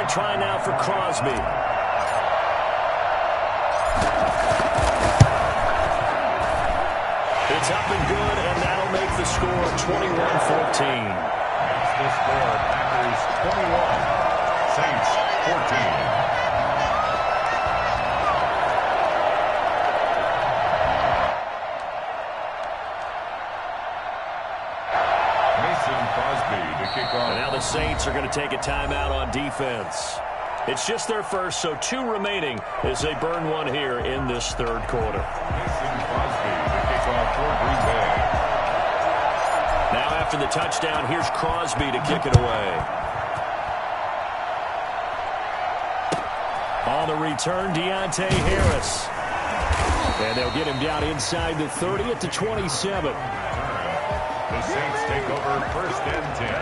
2-point try now for Crosby. It's up and good, and that'll make the score 21-14. Makes the score Packers 21, Saints 14. And now the Saints are going to take a timeout on defense. It's just their first, so 2 remaining as they burn one here in this third quarter. Now after the touchdown, here's Crosby to kick it away. On the return, Deontay Harris. And they'll get him down inside the 30 at the 27. The Saints take over first and 10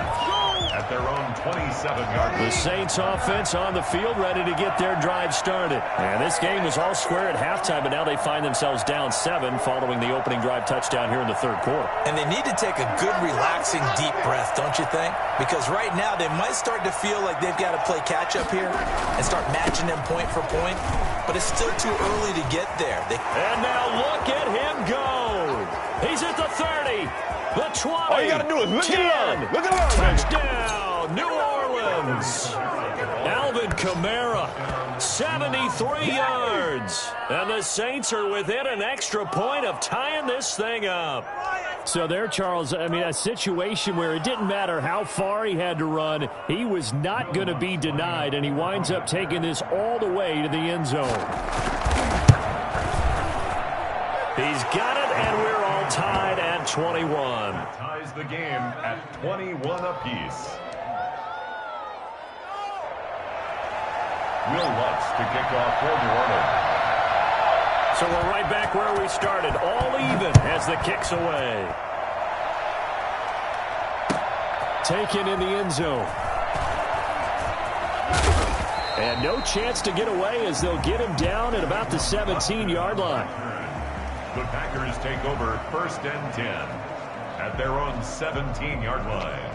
at their own 27-yard line. The Saints offense on the field ready to get their drive started. And this game was all square at halftime, but now they find themselves down 7 following the opening drive touchdown here in the third quarter. And they need to take a good, relaxing, deep breath, don't you think? Because right now they might start to feel like they've got to play catch-up here and start matching them point for point. But it's still too early to get there. And now look at him go. He's at the 30. The 20, all you got to do is look 10, at him. Look at him. Touchdown, New Orleans. Alvin Kamara, 73 yards. And the Saints are within an extra point of tying this thing up. So there, Charles, I mean, a situation where it didn't matter how far he had to run. He was not going to be denied, and he winds up taking this all the way to the end zone. He's got it, and we're all tied at 21. Ties the game at 21 apiece. Will Lutz to kick off for New Orleans. So we're right back where we started, all even as the kick's away. Taken in the end zone. And no chance to get away as they'll get him down at about the 17-yard line. The Packers take over first and 10 at their own 17-yard line.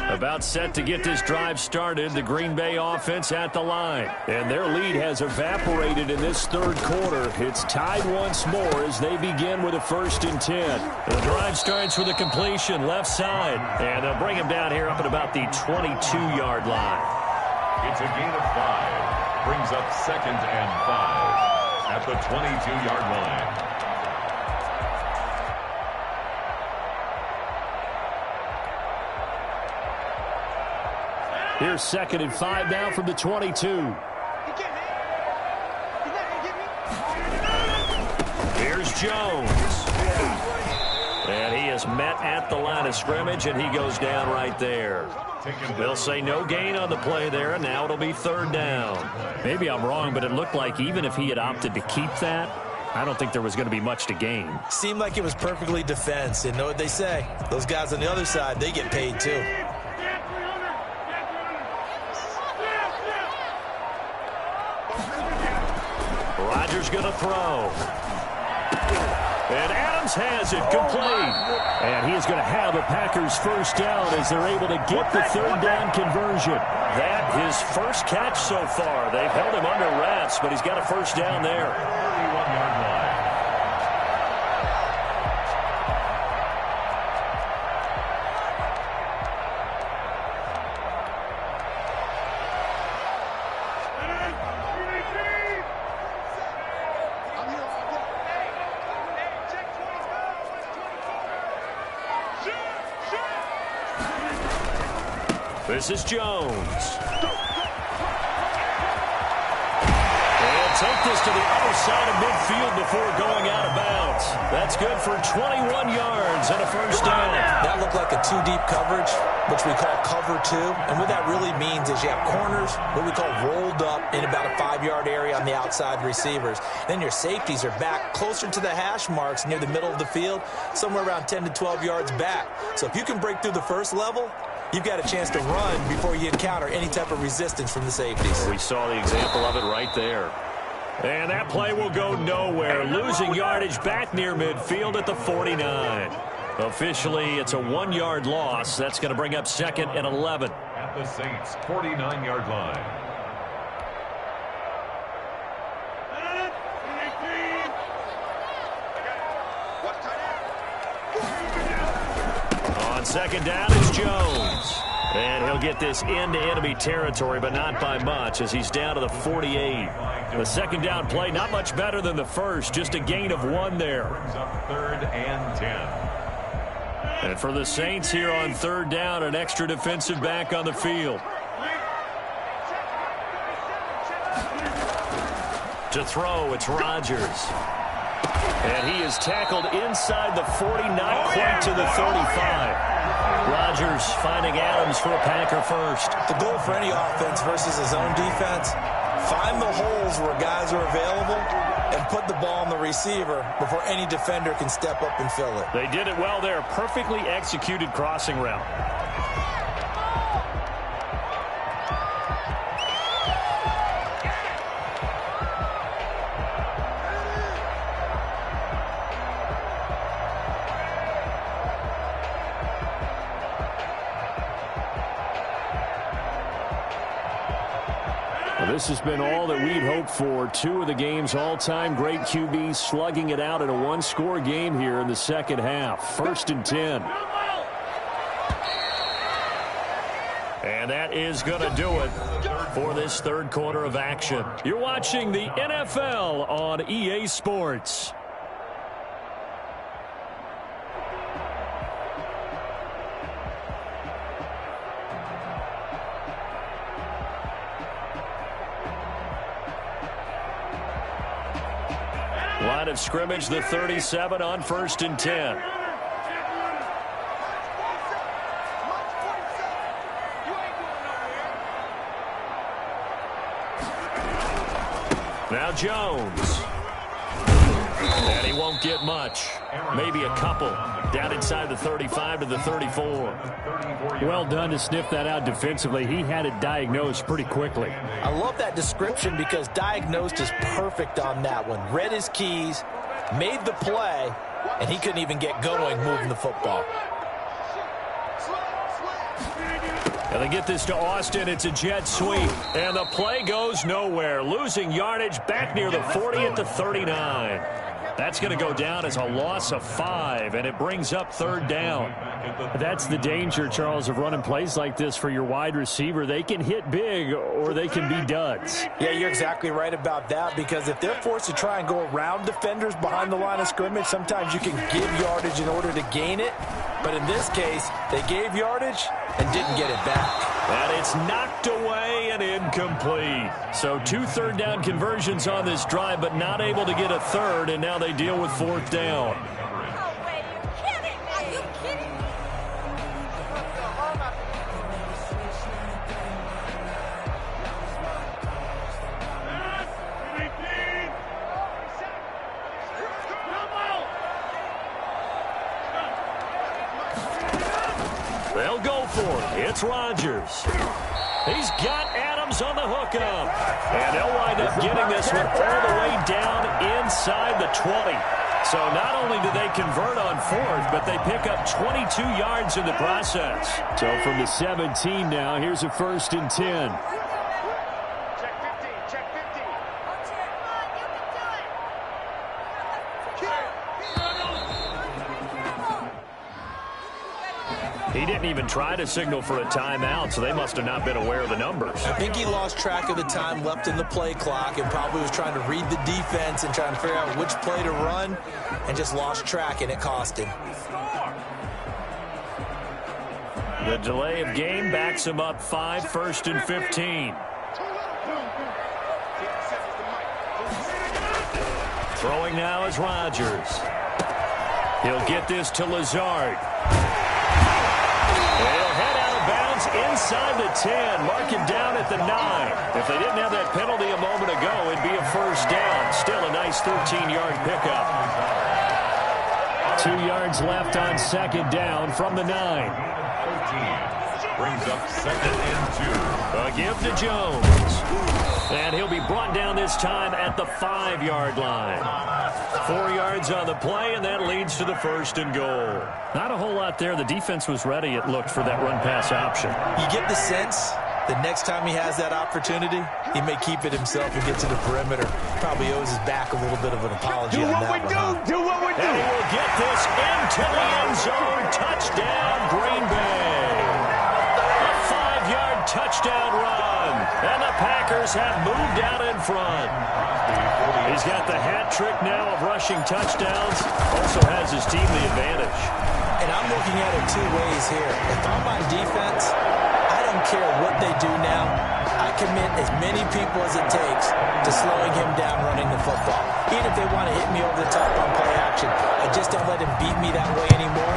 About set to get this drive started, the Green Bay offense at the line. And their lead has evaporated in this third quarter. It's tied once more as they begin with a 1st and 10. The drive starts with a completion left side. And they'll bring him down here up at about the 22-yard line. It's a gain of 5. Brings up 2nd and 5 at the 22-yard line. Here's 2nd and 5 now from the 22. Here's Jones. And he is met at the line of scrimmage, and he goes down right there. They'll say no gain on the play there, and now it'll be 3rd down. Maybe I'm wrong, but it looked like even if he had opted to keep that, I don't think there was going to be much to gain. Seemed like it was perfectly defense. And know what they say? Those guys on the other side, they get paid too. Rodgers going to throw. And Adams has it complete. And he is going to have a Packers 1st down as they're able to get the 3rd down conversion. That his first catch so far. They've held him under wraps, but he's got a 1st down there. 31-yard line. This is Jones. And take this to the other side of midfield before going out of bounds. That's good for 21 yards and a 1st down. That looked like a 2-deep coverage, which we call cover 2. And what that really means is you have corners, what we call rolled up in about a 5-yard area on the outside receivers. Then your safeties are back closer to the hash marks near the middle of the field, somewhere around 10 to 12 yards back. So if you can break through the first level, you've got a chance to run before you encounter any type of resistance from the safeties. We saw the example of it right there. And that play will go nowhere. Losing yardage back near midfield at the 49. Officially, it's a 1-yard loss. That's going to bring up 2nd and 11. At the Saints' 49-yard line. On 2nd down, it's Jones. And he'll get this into enemy territory, but not by much, as he's down to the 48. The 2nd down play, not much better than the first, just a gain of 1 there. Brings up 3rd and 10. And for the Saints here on 3rd down, an extra defensive back on the field. To throw, it's Rodgers. And he is tackled inside the 40, not quite to the 35. Rodgers finding Adams for a Packer first. The goal for any offense versus his own defense, find the holes where guys are available and put the ball on the receiver before any defender can step up and fill it. They did it well there. Perfectly executed crossing route. This has been all that we'd hoped for. 2 of the game's all-time great QBs slugging it out in a 1-score game here in the 2nd half. 1st and 10. And that is going to do it for this 3rd quarter of action. You're watching the NFL on EA Sports. Line of scrimmage, the 37 on 1st and 10. Now Jones. And he won't get much. Maybe a couple. Down inside the 35 to the 34. Well done to sniff that out defensively. He had it diagnosed pretty quickly. I love that description because diagnosed is perfect on that one. Read his keys, made the play, and he couldn't even get going moving the football. And they get this to Austin. It's a jet sweep. And the play goes nowhere. Losing yardage back near the 40 at the 39. That's going to go down as a loss of 5, and it brings up 3rd down. That's the danger, Charles, of running plays like this for your wide receiver. They can hit big or they can be duds. Yeah, you're exactly right about that, because if they're forced to try and go around defenders behind the line of scrimmage, sometimes you can give yardage in order to gain it. But in this case, they gave yardage and didn't get it back. And it's knocked away and incomplete. So 2 3rd down conversions on this drive, but not able to get a 3rd, and now they deal with 4th down. They'll go for it. It's Rodgers. He's got Adams on the hookup. And they'll wind up getting this one all the way down inside the 20. So not only do they convert on 4th, but they pick up 22 yards in the process. So from the 17 now, here's a 1st and 10. He didn't even try to signal for a timeout, so they must have not been aware of the numbers. I think he lost track of the time left in the play clock and probably was trying to read the defense and trying to figure out which play to run and just lost track, and it cost him. The delay of game backs him up 5, 1st and 15. Throwing now is Rodgers. He'll get this to Lazard. They'll head out of bounds inside the 10. Mark him down at the 9. If they didn't have that penalty a moment ago, it'd be a 1st down. Still a nice 13-yard pickup. 2 yards left on 2nd down from the 9. Brings up 2nd and 2. A give to Jones. And he'll be brought down this time at the 5-yard line. 4 yards on the play, and that leads to the 1st and goal. Not a whole lot there. The defense was ready, it looked, for that run-pass option. You get the sense the next time he has that opportunity, he may keep it himself and get to the perimeter. Probably owes his back a little bit of an apology on that one. Do what we do. And he will get this into the end zone. Touchdown, Green Bay. A 5-yard touchdown run. And the Packers have moved out in front. He's got the hat trick now of rushing touchdowns. Also has his team the advantage. And I'm looking at it 2 ways here. If I'm on defense, I don't care what they do now. I commit as many people as it takes to slowing him down running the football. Even if they want to hit me over the top on play action, I just don't let him beat me that way anymore.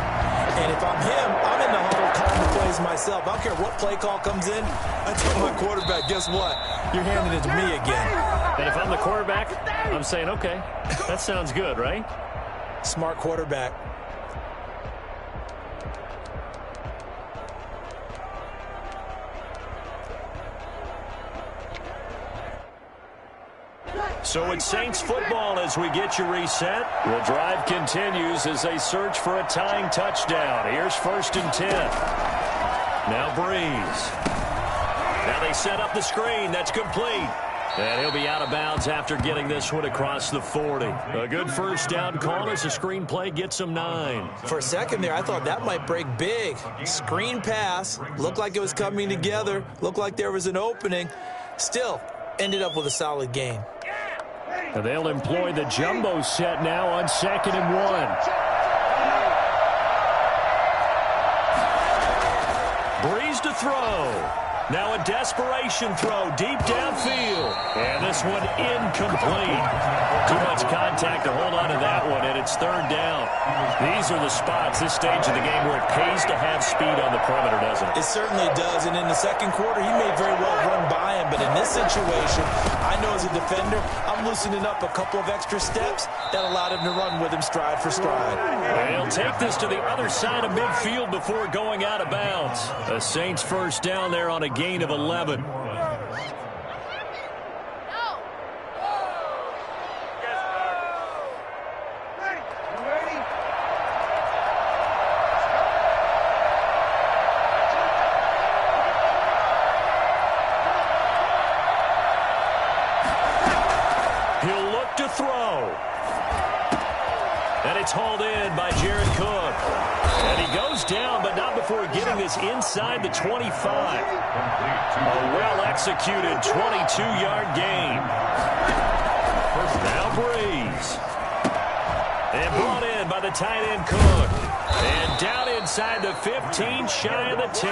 And if I'm him, I'm in the huddle calling the plays myself. I don't care what play call comes in. I tell my quarterback, guess what? You're handing it to me again. And if I'm the quarterback, I'm saying, okay, that sounds good, right? Smart quarterback. So it's Saints football as we get you reset. The drive continues as they search for a tying touchdown. Here's 1st and 10. Now Breeze. Now they set up the screen. That's complete. And he'll be out of bounds after getting this one across the 40. A good 1st down call as the screen play gets him 9. For a second there, I thought that might break big. Screen pass. Looked like it was coming together. Looked like there was an opening. Still, ended up with a solid gain. And they'll employ the jumbo set now on 2nd and 1. Breeze to throw. Now a desperation throw deep downfield. And this one incomplete. Too much contact to hold on to that one, and it's 3rd down. These are the spots, this stage of the game, where it pays to have speed on the perimeter, doesn't it? It certainly does, and in the 2nd quarter, he may very well run by him, but in this situation, I know as a defender, I'm loosening up a couple of extra steps that allowed him to run with him stride for stride. They'll take this to the other side of midfield before going out of bounds. The Saints 1st down there on a gain of 11. He'll look to throw. And it's hauled in by Jared Cook. And he goes down, but not before getting this inside the 25. A well-executed 22-yard gain. Now Breeze. And brought in by the tight end Cook. And down inside the 15, shy of the 10.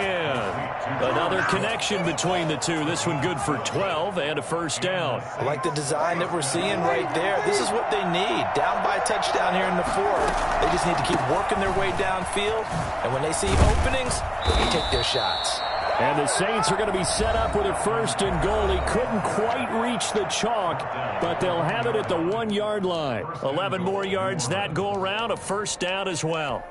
Another connection between the two. This one good for 12 and a 1st down. I like the design that we're seeing right there. This is what they need. Down by a touchdown here in the 4th. They just need to keep working their way downfield. And when they see openings, they take their shots. And the Saints are going to be set up with a 1st and goal. He couldn't quite reach the chalk, but they'll have it at the 1-yard line. 11 more yards that go around, a 1st down as well.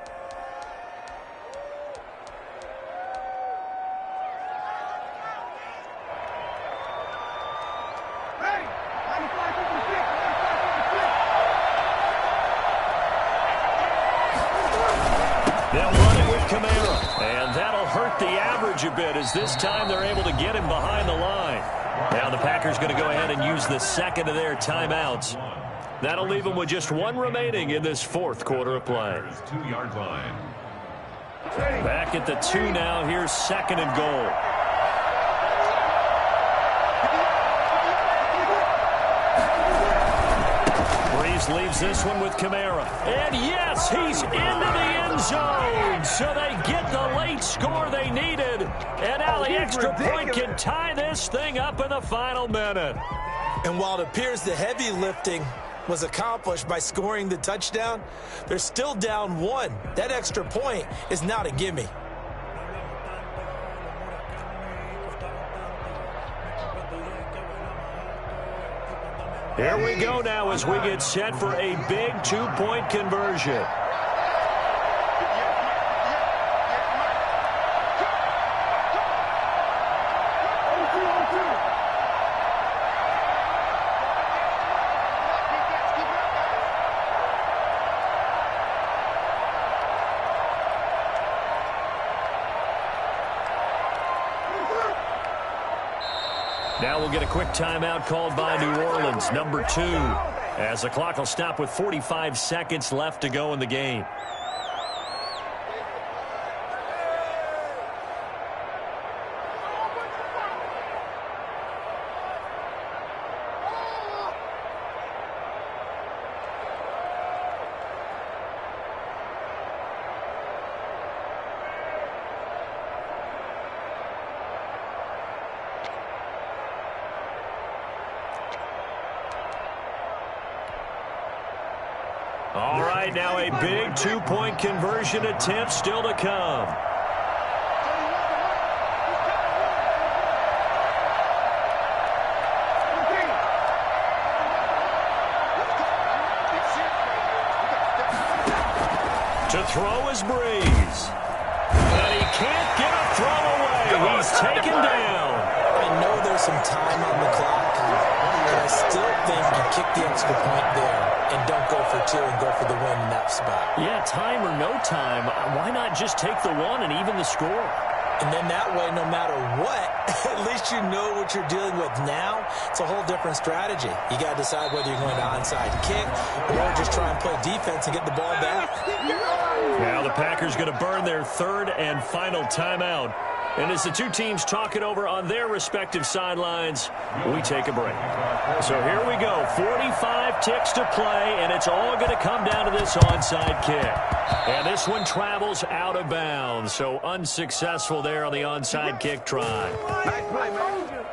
They'll run it with Kamara, and that'll hurt the average a bit as this time they're able to get him behind the line. Now the Packers going to go ahead and use the 2nd of their timeouts. That'll leave them with just 1 remaining in this 4th quarter of play. 2-yard line. Back at the 2 now. Here's 2nd and goal. Leaves this one with Kamara. And yes, he's into the end zone. So they get the late score they needed. And now the extra point can tie this thing up in the final minute. And while it appears the heavy lifting was accomplished by scoring the touchdown, they're still down 1. That extra point is not a gimme. Here we go now as we get set for a big 2-point conversion. Now we'll get a quick timeout called by New Orleans, number 2, as the clock will stop with 45 seconds left to go in the game. All right, now a big two-point conversion attempt still to come. To throw is Breeze. And he can't get a throw away. He's taken down. I know there's some time on the clock, but I still think you kick the extra point there and don't go for 2 and go for the win in that spot. Yeah, time or no time, why not just take the 1 and even the score? And then that way, no matter what, at least you know what you're dealing with now. It's a whole different strategy. You got to decide whether you're going to onside kick or just try and play defense and get the ball back. Now the Packers going to burn their 3rd and final timeout. And as the two teams talk it over on their respective sidelines, we take a break. So here we go. 45 ticks to play, and it's all going to come down to this onside kick. And this one travels out of bounds, so unsuccessful there on the onside kick try. Nice play, man.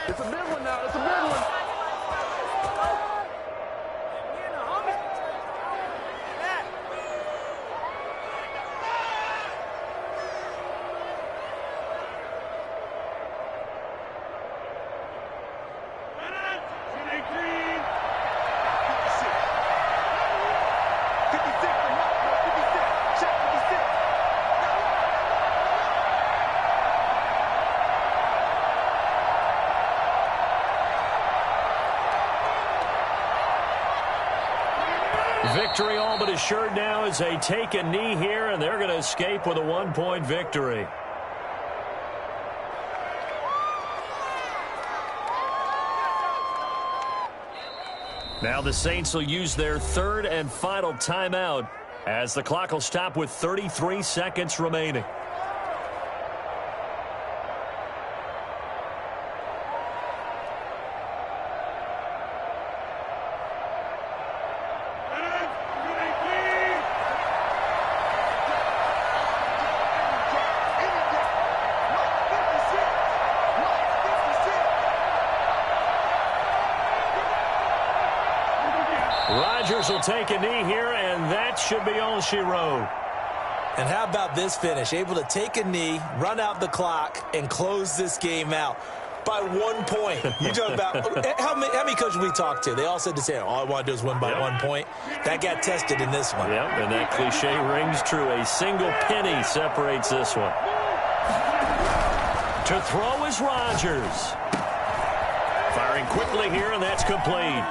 It's a big one now. It's a big one. Victory all but assured now as they take a knee here, and they're going to escape with a 1-point victory. Now the Saints will use their 3rd and final timeout as the clock will stop with 33 seconds remaining. Rodgers will take a knee here, and that should be all she wrote. And how about this finish? Able to take a knee, run out the clock, and close this game out by 1 point. You talk about how many coaches we talked to? They all said the same. All I want to do is win by 1 point. That got tested in this one. Yep, and that cliche rings true. A single penny separates this one. To throw is Rodgers. Firing quickly here, and that's complete.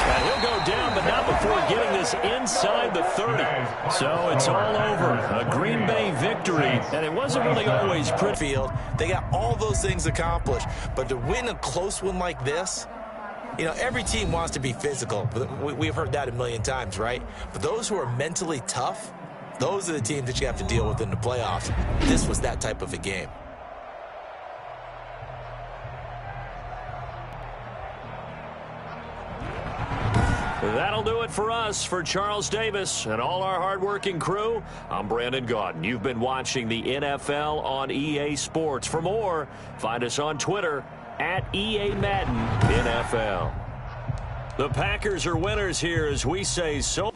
And he'll go down, but not before getting this inside the 30. So it's all over. A Green Bay victory, and it wasn't really always pretty. Field. They got all those things accomplished, but to win a close one like this, you know, every team wants to be physical. We've heard that a million times, right? But those who are mentally tough, those are the teams that you have to deal with in the playoffs. This was that type of a game. That'll do it for us. For Charles Davis and all our hardworking crew, I'm Brandon Gaudin. You've been watching the NFL on EA Sports. For more, find us on Twitter at EA Madden NFL. The Packers are winners here as we say so.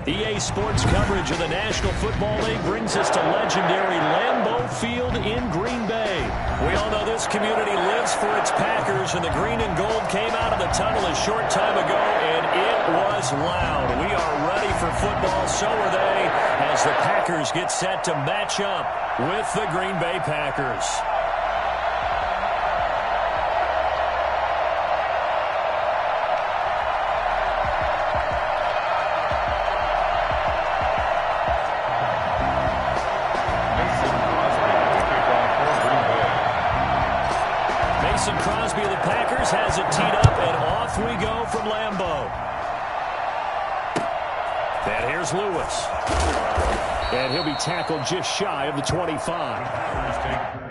EA Sports coverage of the National Football League brings us to legendary Lambeau Field in Green Bay. We all know this community lives for its Packers, and the green and gold came out of the tunnel a short time ago, and it was loud. We are ready for football, so are they, as the Packers get set to match up with the Green Bay Packers. Has it teed up, and off we go from Lambeau. And here's Lewis. And he'll be tackled just shy of the 25.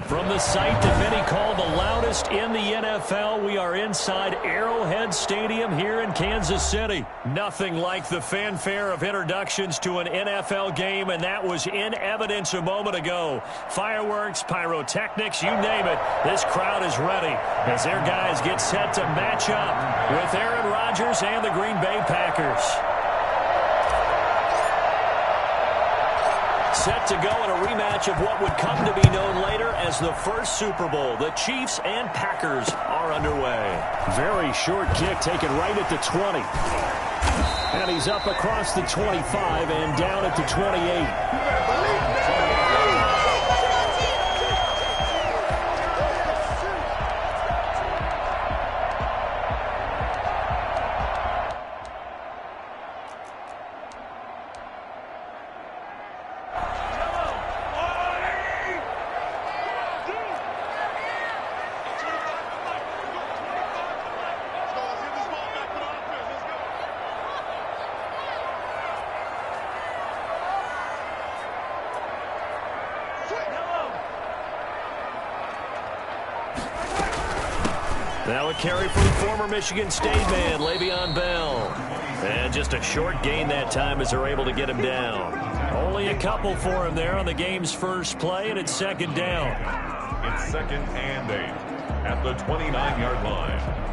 From the site that many call the loudest in the NFL, we are inside Arrowhead Stadium here in Kansas City. Nothing like the fanfare of introductions to an NFL game, and that was in evidence a moment ago. Fireworks, pyrotechnics, you name it, this crowd is ready as their guys get set to match up with Aaron Rodgers and the Green Bay Packers. set to go in a rematch of what would come to be known later as the first Super Bowl. The Chiefs and Packers are underway. Very short kick taken right at the 20. And he's up across the 25 and down at the 28. Now a carry from former Michigan State man, Le'Veon Bell. And just a short gain that time as they're able to get him down. Only a couple for him there on the game's first play, and it's second down. It's 2nd and 8 at the 29-yard line.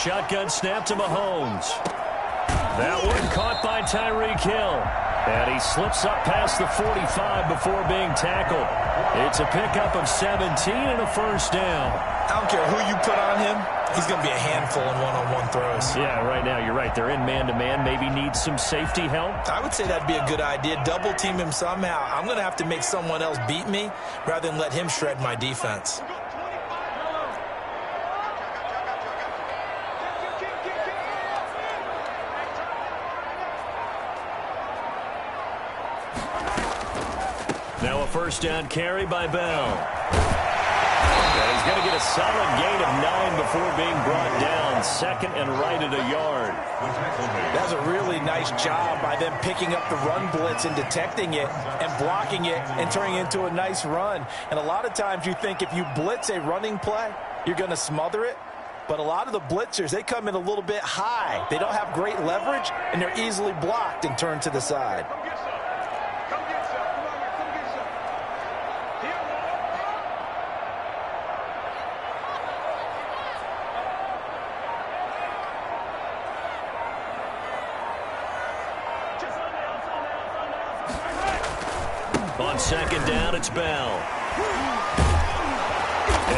Shotgun snap to Mahomes. That one caught by Tyreek Hill. And he slips up past the 45 before being tackled. It's a pickup of 17 and a first down. I don't care who you put on him. He's going to be a handful in one-on-one throws. Yeah, right now you're right. They're in man-to-man. Maybe need some safety help. I would say that'd be a good idea. Double team him somehow. I'm going to have to make someone else beat me rather than let him shred my defense. Now a first down carry by Bell. And he's going to get a solid gain of 9 before being brought down. 2nd and right at a yard. That's a really nice job by them picking up the run blitz and detecting it and blocking it and turning it into a nice run. And a lot of times you think if you blitz a running play, you're going to smother it. But a lot of the blitzers, they come in a little bit high. They don't have great leverage, and they're easily blocked and turned to the side. On second down, it's Bell.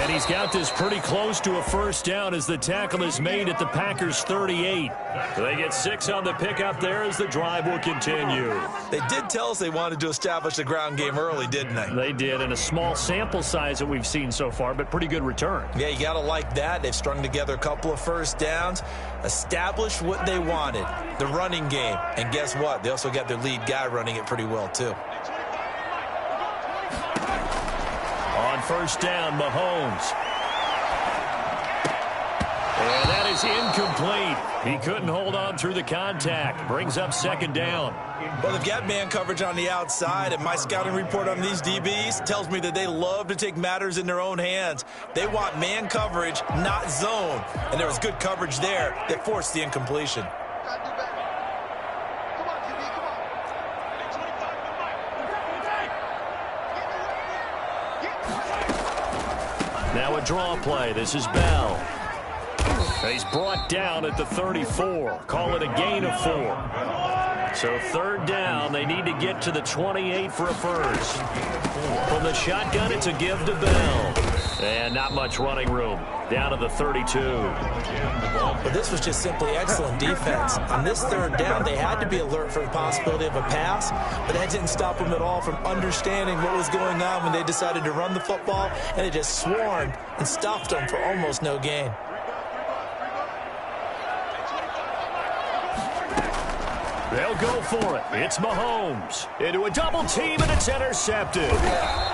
And he's got this pretty close to a first down as the tackle is made at the Packers' 38. They get 6 on the pickup there as the drive will continue. They did tell us they wanted to establish the ground game early, didn't they? They did, in a small sample size that we've seen so far, but pretty good return. Yeah, you got to like that. They've strung together a couple of first downs, established what they wanted, the running game. And guess what? They also got their lead guy running it pretty well, too. On first down, Mahomes. And that is incomplete. He couldn't hold on through the contact. Brings up second down. Well, they've got man coverage on the outside, and my scouting report on these DBs tells me that they love to take matters in their own hands. They want man coverage, not zone. And there was good coverage there that forced the incompletion. Now a draw play. This is Bell. He's brought down at the 34. Call it a gain of 4. So third down. They need to get to the 28 for a first. From the shotgun, it's a give to Bell. And not much running room. Down to the 32. But this was just simply excellent defense. On this third down, they had to be alert for the possibility of a pass, but that didn't stop them at all from understanding what was going on when they decided to run the football, and they just swarmed and stuffed them for almost no gain. They'll go for it. It's Mahomes. Into a double team, and it's intercepted.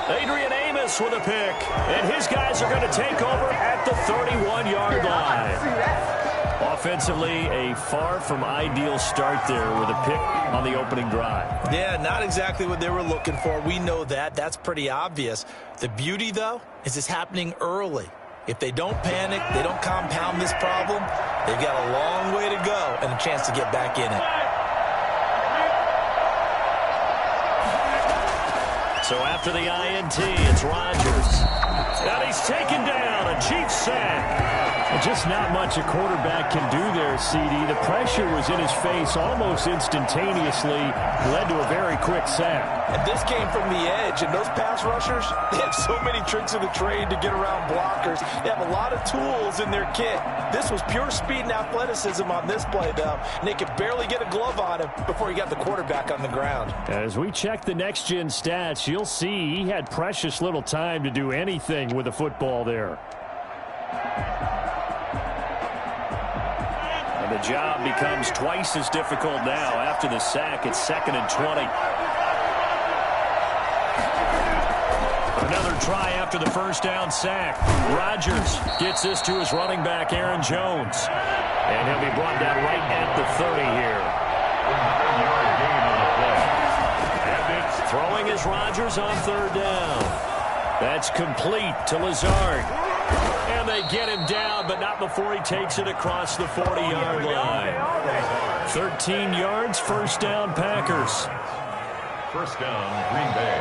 Adrian Amos with a pick. And his guys are going to take over at the 31-yard line. Offensively, a far from ideal start there with a pick on the opening drive. Yeah, not exactly what they were looking for. We know that. That's pretty obvious. The beauty, though, is it's happening early. If they don't panic, they don't compound this problem, they've got a long way to go and a chance to get back in it. So after the INT, it's Rodgers. And he's taken down. A Chiefs sack. Just not much a quarterback can do there, CD. The pressure was in his face almost instantaneously, led to a very quick sack. And this came from the edge, and those pass rushers, they have so many tricks of the trade to get around blockers. They have a lot of tools in their kit. This was pure speed and athleticism on this play, though, and they could barely get a glove on him before he got the quarterback on the ground. As we check the next-gen stats, you'll see he had precious little time to do anything with the football there. And the job becomes twice as difficult now. After the sack, it's 2nd and 20. Another try after the first down sack. Rodgers gets this to his running back, Aaron Jones. And he'll be brought down right at the 30 here. Throwing is Rodgers on 3rd down. That's complete to Lazard. And they get him down, but not before he takes it across the 40-yard line. 13 yards, 1st down, Packers. 1st down, Green Bay.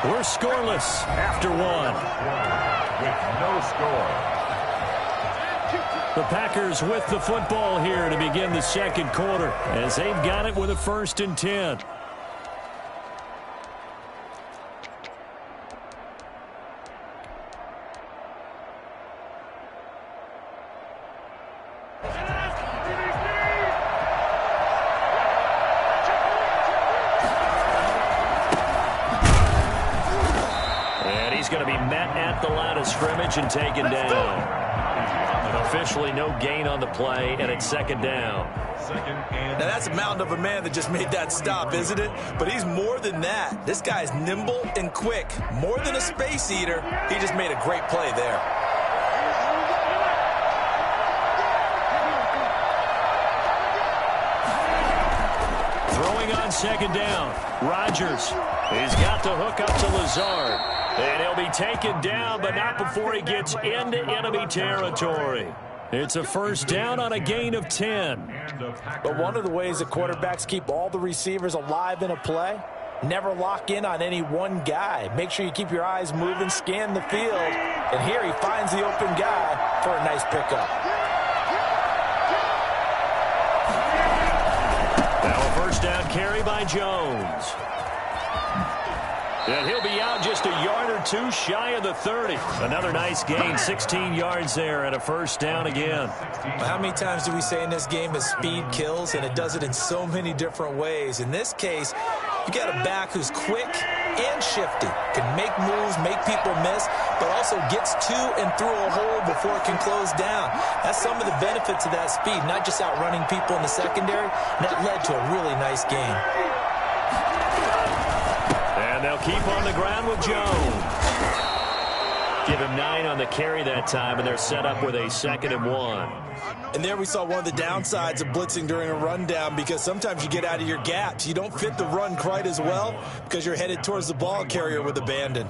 We're scoreless after 1. With no score. The Packers with the football here to begin the 2nd quarter as they've got it with a 1st and 10. And he's going to be met at the line of scrimmage and taken down. Officially no gain on the play, and it's 2nd down. Now that's a mountain of a man that just made that stop, isn't it? But he's more than that. This guy's nimble and quick. More than a space eater, he just made a great play there. Throwing on 2nd down. Rodgers. He's got the hook up to Lazard. And he'll be taken down, but not before he gets into enemy territory. It's a 1st down on a gain of 10. But one of the ways that quarterbacks keep all the receivers alive in a play, never lock in on any one guy. Make sure you keep your eyes moving, scan the field. And here he finds the open guy for a nice pickup. Now a 1st down carry by Jones. And he'll be out just a yard or two shy of the 30. Another nice gain, 16 yards there, and a 1st down again. How many times do we say in this game that speed kills, and it does it in so many different ways? In this case, you got a back who's quick and shifty, can make moves, make people miss, but also gets to and through a hole before it can close down. That's some of the benefits of that speed, not just outrunning people in the secondary, and that led to a really nice game. And they'll keep on the ground with Jones. Give him 9 on the carry that time, and they're set up with a 2nd and 1. And there we saw one of the downsides of blitzing during a rundown, because sometimes you get out of your gaps. You don't fit the run quite as well because you're headed towards the ball carrier with abandon.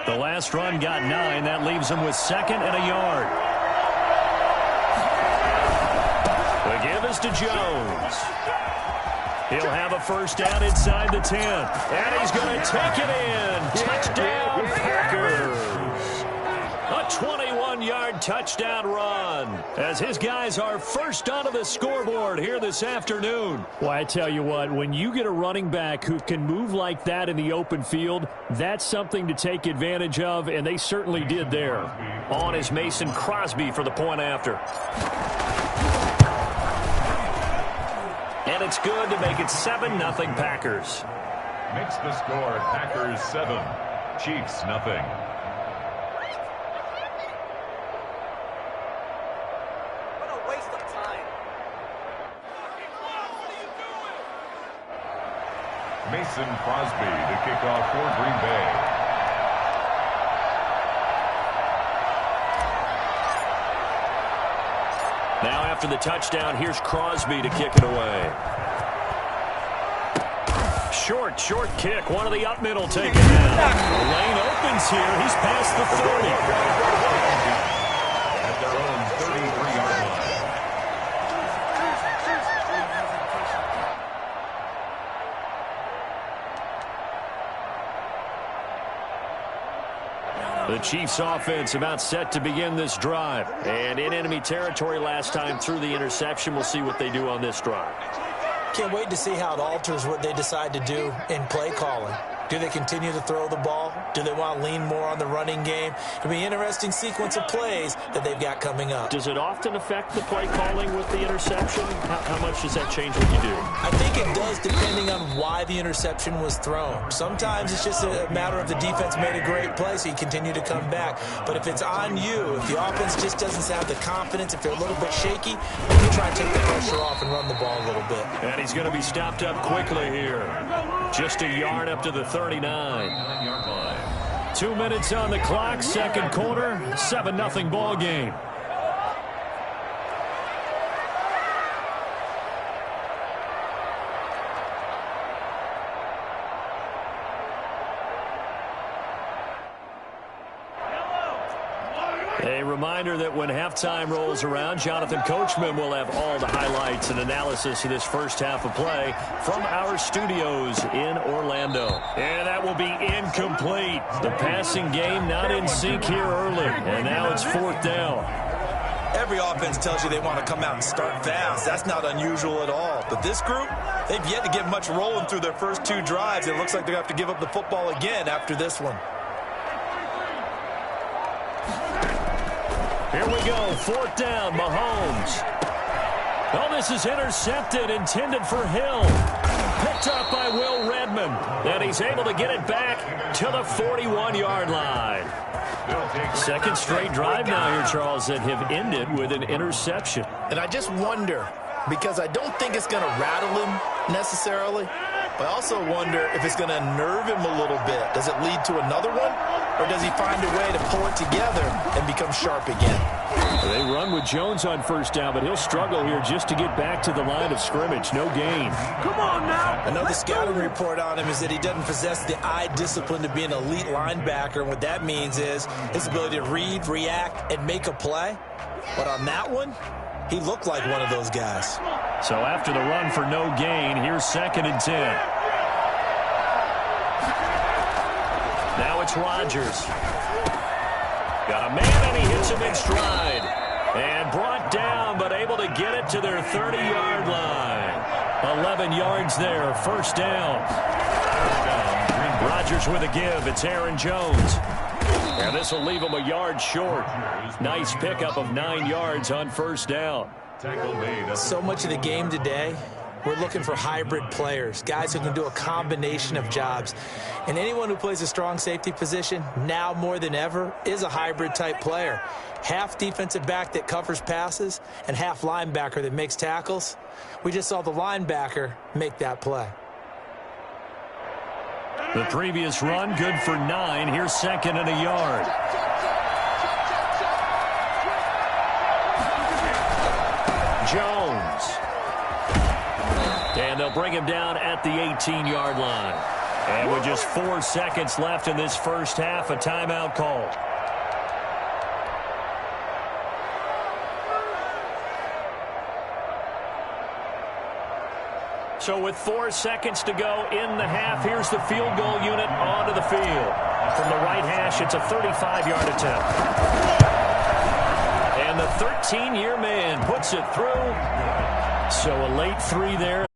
The last run got 9. That leaves him with 2nd and a yard. The give is to Jones. He'll have a 1st down inside the 10. And he's going to take it in. Touchdown, Packers. A 21-yard touchdown run as his guys are first onto the scoreboard here this afternoon. Well, I tell you what, when you get a running back who can move like that in the open field, that's something to take advantage of, and they certainly did there. On is Mason Crosby for the point after. And it's good to make it 7-0 Packers. Makes the score Packers 7, Chiefs 0. Mason Crosby to kick off for Green Bay. Now after the touchdown, here's Crosby to kick it away. Short kick. One of the up middle taken down. The lane opens here. He's past the 30. At their own 33-yard line. The Chiefs offense about set to begin this drive. And in enemy territory last time through the interception. We'll see what they do on this drive. Can't wait to see how it alters what they decide to do in play calling. Do they continue to throw the ball? Do they want to lean more on the running game? It'll be an interesting sequence of plays that they've got coming up. Does it often affect the play calling with the interception? How much does that change what you do? I think it does depending on why the interception was thrown. Sometimes it's just a matter of the defense made a great play, so you continue to come back. But if it's on you, if the offense just doesn't have the confidence, if they're a little bit shaky, you try and take the pressure off and run the ball a little bit. And he's going to be stopped up quickly here. Just a yard up to the 39. 2 minutes on the clock, second quarter, 7-0 ball game. A reminder that when halftime rolls around, Jonathan Coachman will have all the highlights and analysis of this first half of play from our studios in Orlando. And that will be incomplete. The passing game not in sync here early, and now it's fourth down. Every offense tells you they want to come out and start fast. That's not unusual at all. But this group, they've yet to get much rolling through their first two drives. It looks like they're going to have to give up the football again after this one. Here we go, fourth down, Mahomes. Oh, this is intercepted, intended for Hill. Picked up by Will Redmond. And he's able to get it back to the 41-yard line. Second straight drive now here, Charles, that have ended with an interception. And I just wonder, because I don't think it's going to rattle him necessarily, but I also wonder if it's going to nerve him a little bit. Does it lead to another one? Or does he find a way to pull it together and become sharp again? They run with Jones on first down, but he'll struggle here just to get back to the line of scrimmage. No gain. Come on now. Another scouting report on him is that he doesn't possess the eye discipline to be an elite linebacker. And what that means is his ability to read, react, and make a play. But on that one, he looked like one of those guys. So after the run for no gain, here's 2nd and 10. Now it's Rodgers. Got a man, and he hits him in stride. And brought down, but able to get it to their 30-yard line. 11 yards there, first down. Rodgers with a give. It's Aaron Jones. And this will leave him a yard short. Nice pickup of 9 yards on first down. So much of the game today, we're looking for hybrid players, guys who can do a combination of jobs. And anyone who plays a strong safety position, now more than ever, is a hybrid-type player. Half defensive back that covers passes and half linebacker that makes tackles. We just saw the linebacker make that play. The previous run, good for 9. Here's 2nd and a yard. Jones. And they'll bring him down at the 18-yard line. And with just 4 seconds left in this first half, a timeout call. So with 4 seconds to go in the half, here's the field goal unit onto the field. From the right hash, it's a 35-yard attempt. And the 13-year man puts it through. So a late 3 there.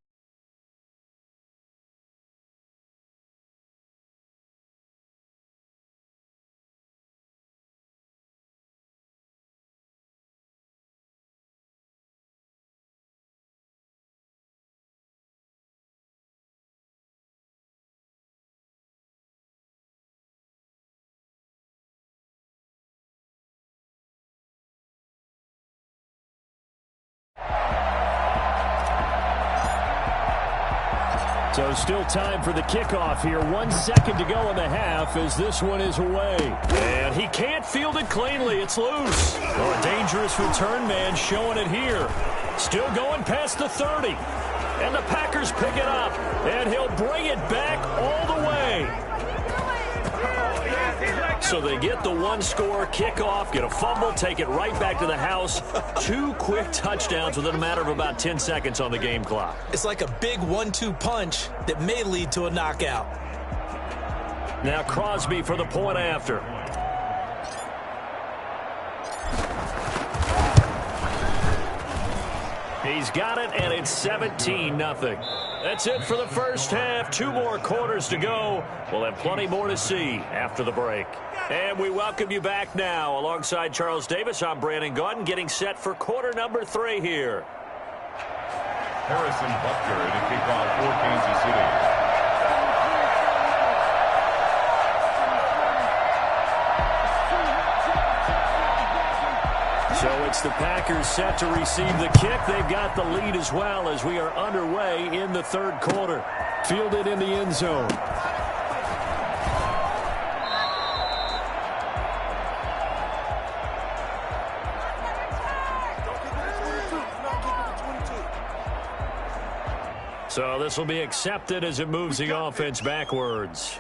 So still time for the kickoff here. 1 second to go in the half as this one is away. And he can't field it cleanly. It's loose. Oh, a dangerous return man showing it here. Still going past the 30. And the Packers pick it up. And he'll bring it back all the way. So they get the one-score kickoff, get a fumble, take it right back to the house. 2 quick touchdowns within a matter of about 10 seconds on the game clock. It's like a big 1-2 punch that may lead to a knockout. Now Crosby for the point after. He's got it, and it's 17-0. That's it for the first half. 2 more quarters to go. We'll have plenty more to see after the break. And we welcome you back now. Alongside Charles Davis, I'm Brandon Gaudin, getting set for quarter number 3 here. Harrison Butker to kick off for Kansas City. So it's the Packers set to receive the kick. They've got the lead as well as we are underway in the third quarter. Fielded in the end zone. So this will be accepted as it moves the offense backwards.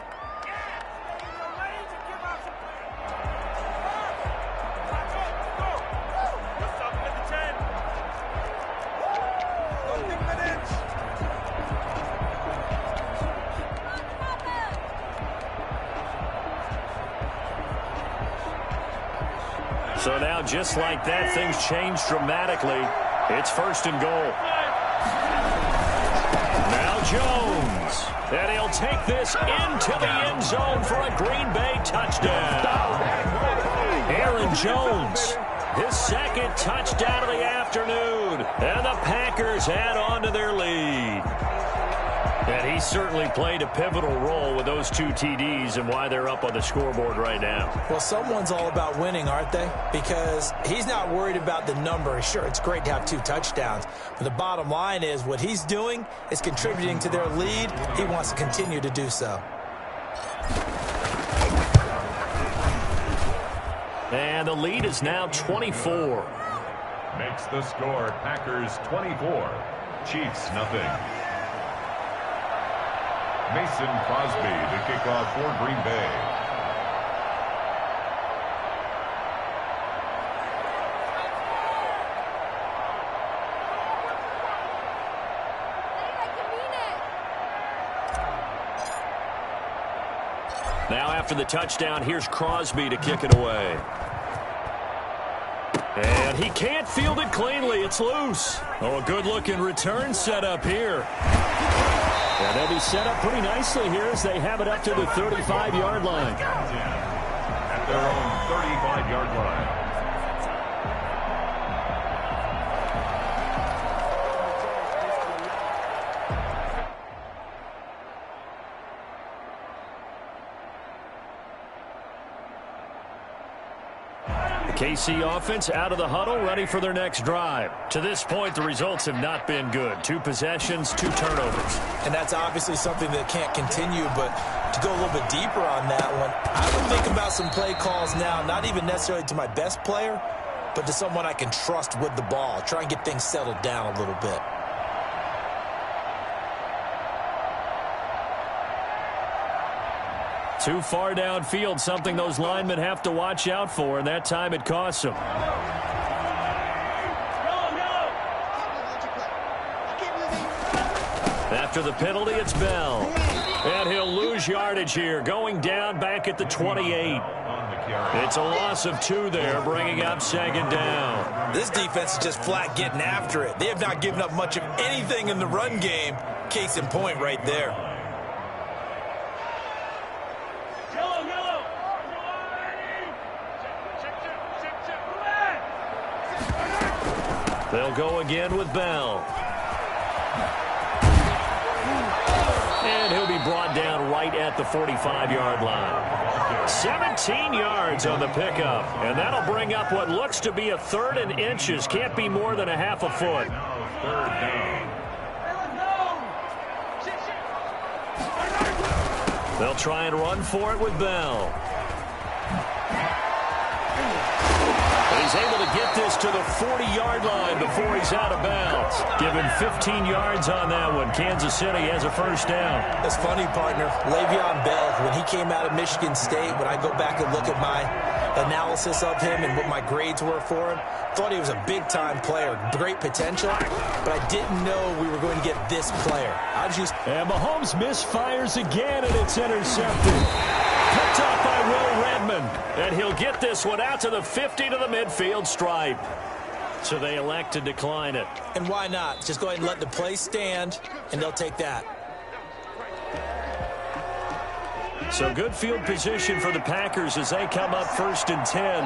So now, just like that, things change dramatically. It's first and goal. Now Jones. And he'll take this into the end zone for a Green Bay touchdown. Aaron Jones, his second touchdown of the afternoon. And the Packers add on to their lead. And he certainly played a pivotal role with those 2 TDs and why they're up on the scoreboard right now. Well, someone's all about winning, aren't they? Because he's not worried about the number. Sure, it's great to have 2 touchdowns. But the bottom line is what he's doing is contributing to their lead. He wants to continue to do so. And the lead is now 24. Makes the score Packers 24, Chiefs nothing. Mason Crosby to kick off for Green Bay. Now after the touchdown, here's Crosby to kick it away. And he can't field it cleanly. It's loose. Oh, a good-looking return set up here. And they'll be set up pretty nicely here as they have it up to the 35-yard line. At their own 35-yard line. KC offense out of the huddle, ready for their next drive. To this point, the results have not been good. 2 possessions, 2 turnovers. And that's obviously something that can't continue, but to go a little bit deeper on that one, I would think about some play calls now, not even necessarily to my best player, but to someone I can trust with the ball. Try and get things settled down a little bit. Too far downfield, something those linemen have to watch out for, and that time it costs them. After the penalty, it's Bell. And he'll lose yardage here, going down back at the 28. It's a loss of 2 there, bringing up second down. This defense is just flat getting after it. They have not given up much of anything in the run game. Case in point right there. They'll go again with Bell. And he'll be brought down right at the 45-yard line. 17 yards on the pickup. And that'll bring up what looks to be a 3rd and inches. Can't be more than a half a foot. Third down. They'll try and run for it with Bell. He's able to get this to the 40-yard line before he's out of bounds. Give him 15 yards on that one. Kansas City has a first down. That's funny, partner. Le'Veon Bell, when he came out of Michigan State, when I go back and look at my analysis of him and what my grades were for him, thought he was a big-time player, great potential, but I didn't know we were going to get this player. And Mahomes misfires again, and it's intercepted. Picked off by Will Redmond. And he'll get this one out to the 50 to the midfield stripe. So they elect to decline it. And why not? Just go ahead and let the play stand, and they'll take that. So good field position for the Packers as they come up 1st and 10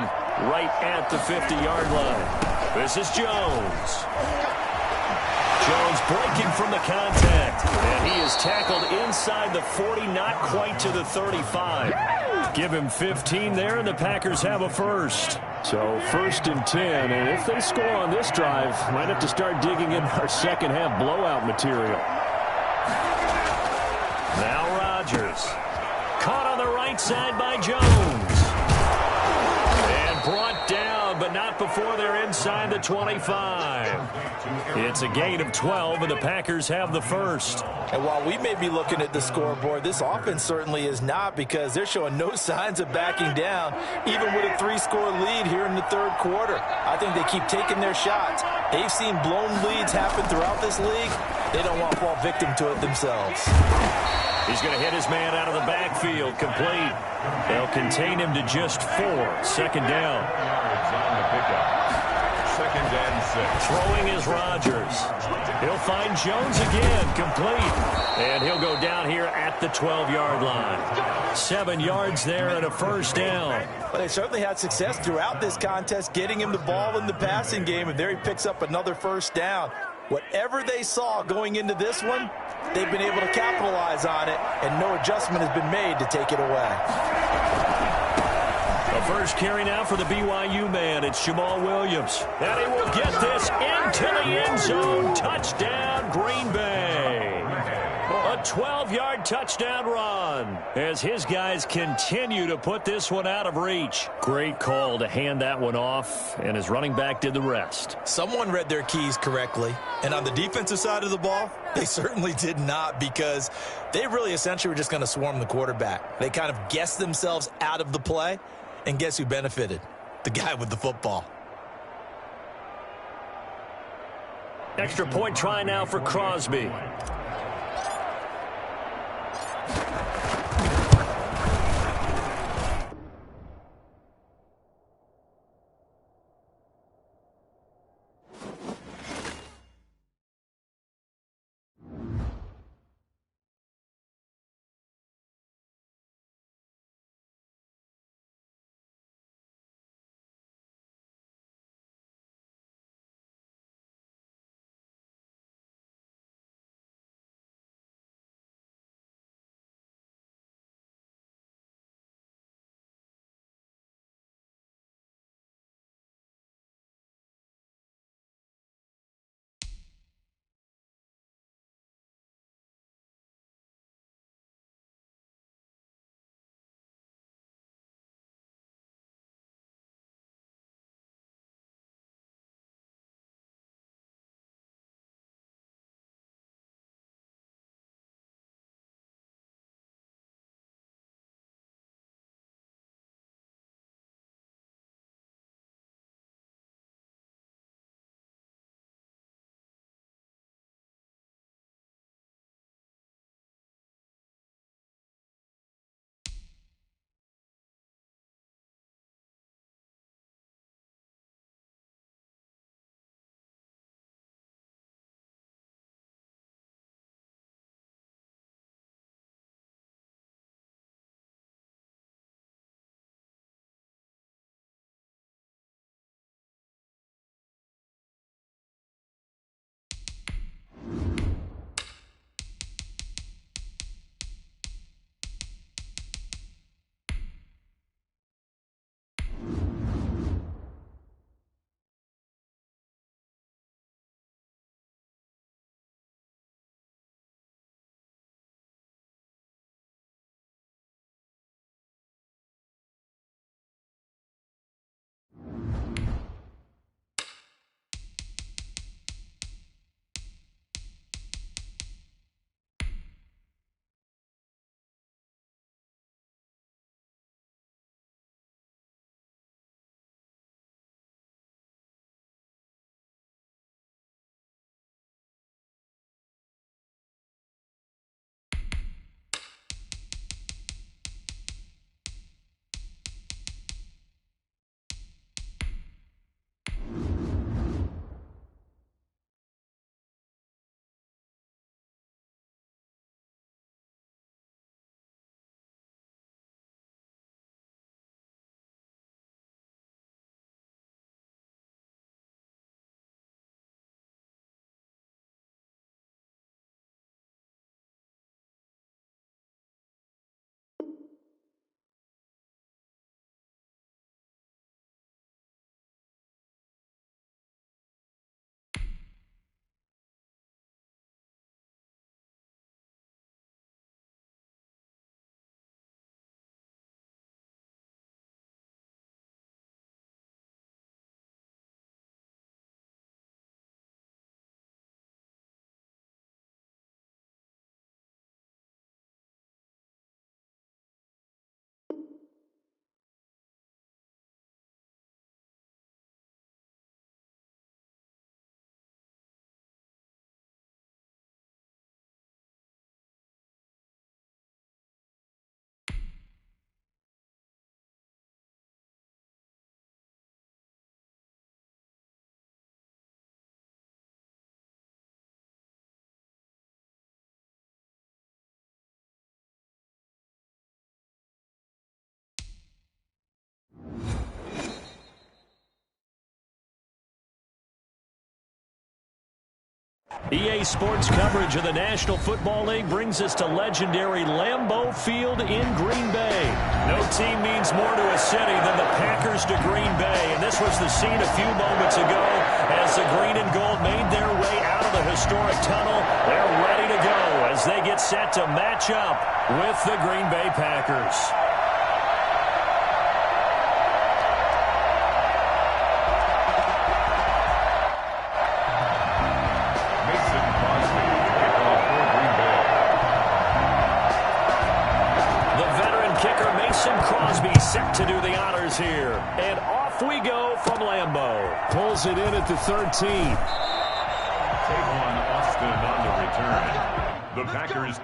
right at the 50-yard line. This is Jones. Jones breaking from the contact. And he is tackled inside the 40, not quite to the 35. Give him 15 there, and the Packers have a first. So 1st and 10, and if they score on this drive, might have to start digging in our second half blowout material. Now Rodgers. Caught on the right side by Jones. And brought down, but not before they're inside the 25. It's a gain of 12, and the Packers have the first. And while we may be looking at the scoreboard, this offense certainly is not, because they're showing no signs of backing down, even with a 3-score lead here in the third quarter. I think they keep taking their shots. They've seen blown leads happen throughout this league. They don't want to fall victim to it themselves. He's going to hit his man out of the backfield. Complete. They'll contain him to just 4. 2nd down. Yards on the pickup. 2nd and 6. Throwing is Rodgers. He'll find Jones again. Complete. And he'll go down here at the 12-yard line. 7 yards there and a first down. Well, they certainly had success throughout this contest getting him the ball in the passing game, and there he picks up another first down. Whatever they saw going into this one, they've been able to capitalize on it, and no adjustment has been made to take it away. The first carry now for the BYU man. It's Jamal Williams. And he will get this into the end zone. Touchdown, Green Bay. A 12-yard touchdown run as his guys continue to put this one out of reach. Great call to hand that one off, and his running back did the rest. Someone read their keys correctly, and on the defensive side of the ball, they certainly did not, because they really essentially were just going to swarm the quarterback. They kind of guessed themselves out of the play, and guess who benefited? The guy with the football. Extra point try now for Crosby. EA Sports coverage of the National Football League brings us to legendary Lambeau Field in Green Bay. No team means more to a city than the Packers to Green Bay, and this was the scene a few moments ago as the green and gold made their way out of the historic tunnel. They're ready to go as they get set to match up with the Green Bay Packers. Set to do the honors here. And off we go from Lambeau. Pulls it in at the 13. Tavon Austin on the return. The Packers.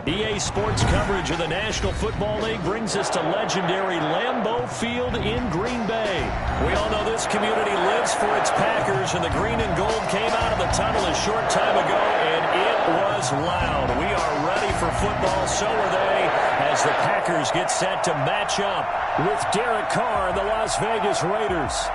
EA Sports coverage of the National Football League brings us to legendary Lambeau Field in Green Bay. We all know this community lives for its Packers, and the green and gold came out of the tunnel a short time ago, and it was loud. We are ready for football, so are they, as the Packers get set to match up with Derek Carr and the Las Vegas Raiders.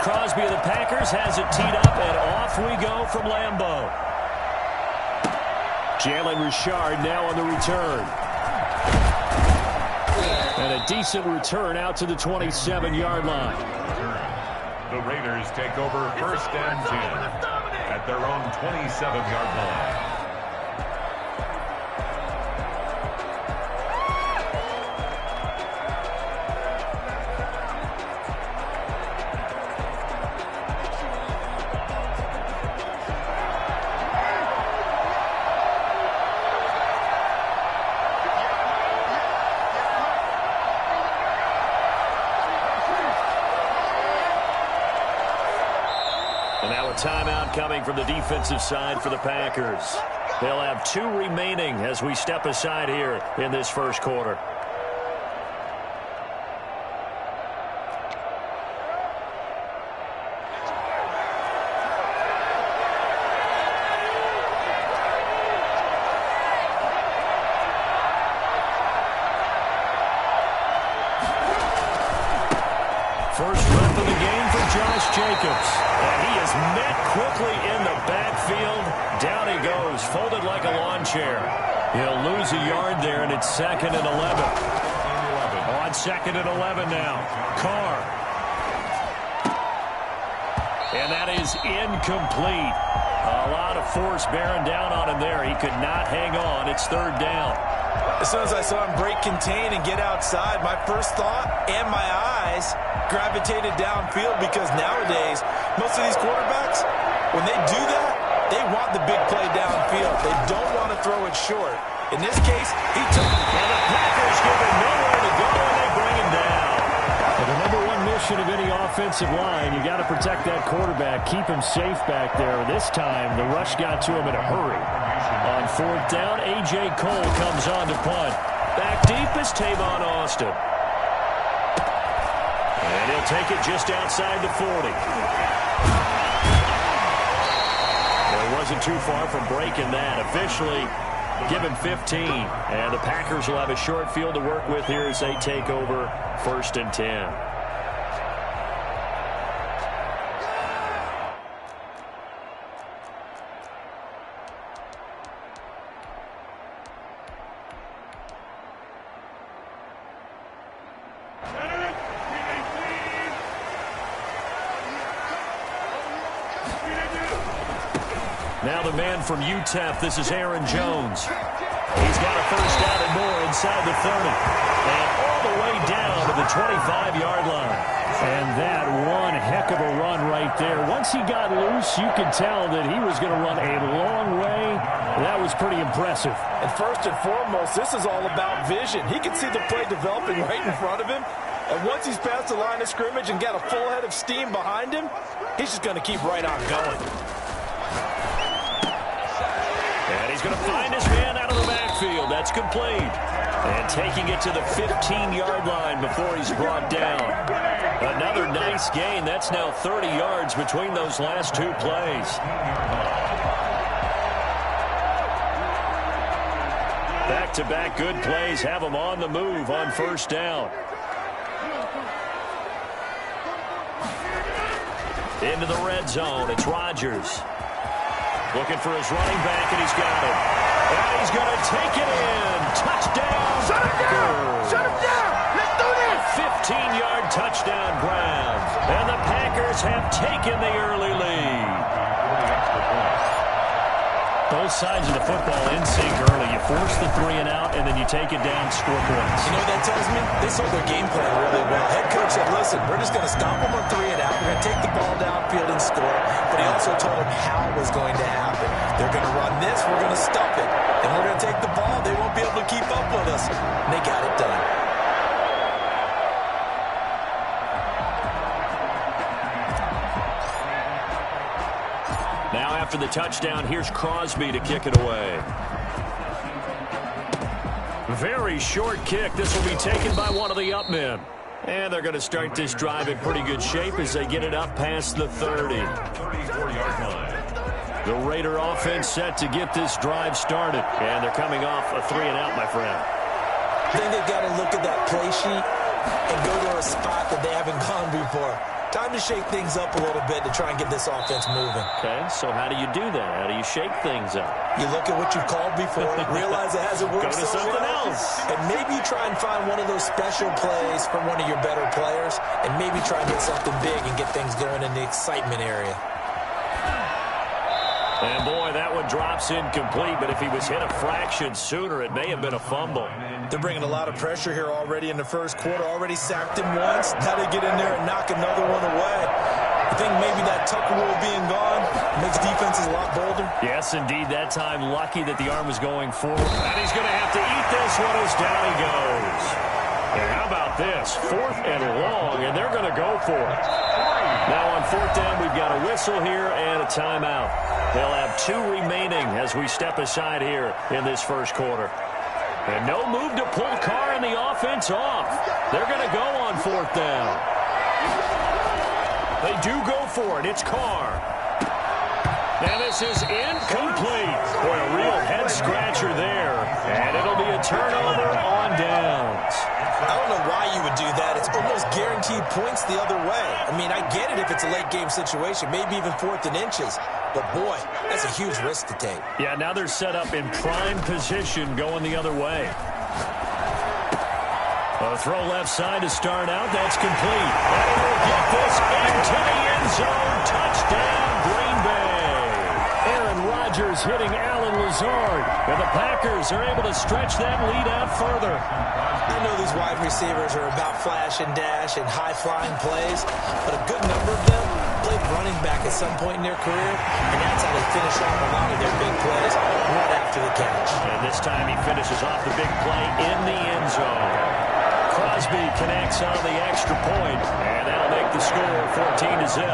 Crosby of the Packers has it teed up, and off we go from Lambeau. Jalen Richard now on the return. And a decent return out to the 27-yard line. The Raiders take over first and 10 at their own 27-yard line. Timeout coming from the defensive side for the Packers. They'll have 2 remaining as we step aside here in this first quarter. First rep of the game for Josh Jacobs. And he is met quickly in the backfield. Down he goes, folded like a lawn chair. He'll lose a yard there, and it's 2nd and 11. On 2nd and 11 now. Carr. And that is incomplete. A lot of force bearing down on him there. He could not hang on. It's 3rd down. As soon as I saw him break contain and get outside, my first thought and my eyes gravitated downfield, because nowadays, most of these quarterbacks, when they do that, they want the big play downfield. They don't want to throw it short. In this case, he took it. And the Packers give him nowhere to go, and they bring him down. Well, the number 1 mission of any offensive line, you got to protect that quarterback, keep him safe back there. This time, the rush got to him in a hurry. On 4th down, A.J. Cole comes on to punt. Back deep is Tavon Austin. And he'll take it just outside the 40. It wasn't too far from breaking that. Officially, give him 15. And the Packers will have a short field to work with here as they take over 1st and 10. Now the man from UTEP, this is Aaron Jones. He's got a first down and more inside the 30. And all the way down to the 25-yard line. And that one heck of a run right there. Once he got loose, you could tell that he was going to run a long way. That was pretty impressive. And first and foremost, this is all about vision. He can see the play developing right in front of him. And once he's past the line of scrimmage and got a full head of steam behind him, he's just going to keep right on going. And he's going to find his man out of the backfield. That's complete. And taking it to the 15-yard line before he's brought down. Another nice gain. That's now 30 yards between those last 2 plays. Back-to-back good plays have him on the move on 1st down. Into the red zone. It's Rodgers. Looking for his running back, and he's got it. And he's going to take it in. Touchdown. Shut him down. Shut him down. Let's do this. 15-yard touchdown Brown. And the Packers have taken the early lead. Both sides of the football in sync early. You force the 3 and out, and then you take it down, score points. You know what that tells me? They saw their game plan really well. Head coach said, listen, we're just going to stop them on 3 and out. We're going to take the ball downfield and score. But he also told them how it was going to happen. They're going to run this. We're going to stuff it. And we're going to take the ball. They won't be able to keep up with us. And they got it done. Now after the touchdown, here's Crosby to kick it away. Very short kick. This will be taken by one of the up men. And they're going to start this drive in pretty good shape as they get it up past the 30. 34-yard line. The Raider offense set to get this drive started. And they're coming off a 3 and out, my friend. I think they've got to look at that play sheet and go to a spot that they haven't gone before. Time to shake things up a little bit to try and get this offense moving. Okay, so how do you do that? How do you shake things up? You look at what you've called before, realize it hasn't worked Go to so something well, else. and maybe try and find one of those special plays from one of your better players, and maybe try and get something big and get get things going in the excitement area. And, boy, that one drops incomplete, but if he was hit a fraction sooner, it may have been a fumble. They're bringing a lot of pressure here already in the first quarter. Already sacked him once. Now they get in there and knock another one away. I think maybe that Tucker rule being gone makes defenses a lot bolder. Yes, indeed. That time, lucky that the arm was going forward. And he's going to have to eat this one as down he goes. And how about this? 4th and long, and they're going to go for it. Now on 4th down, we've got a whistle here and a timeout. They'll have 2 remaining as we step aside here in this first quarter. And no move to pull Carr and the offense off. They're going to go on 4th down. They do go for it. It's Carr. And this is incomplete. Boy, a real head-scratcher there. And it'll be a turnover on downs. I don't know why you would do that. It's almost guaranteed points the other way. I mean, I get it if it's a late-game situation, maybe even 4th and inches. But, boy, that's a huge risk to take. Yeah, now they're set up in prime position going the other way. A throw left side to start out. That's complete. And he will get this into the end zone. Touchdown, Green Bay. Aaron Rodgers hitting Alan Lazard. And the Packers are able to stretch that lead out further. I know these wide receivers are about flash and dash and high-flying plays, but a good number of them played running back at some point in their career, and that's how they finish off a lot of their big plays right after the catch. And this time he finishes off the big play in the end zone. Crosby connects on the extra point, and that'll make the score 14-0.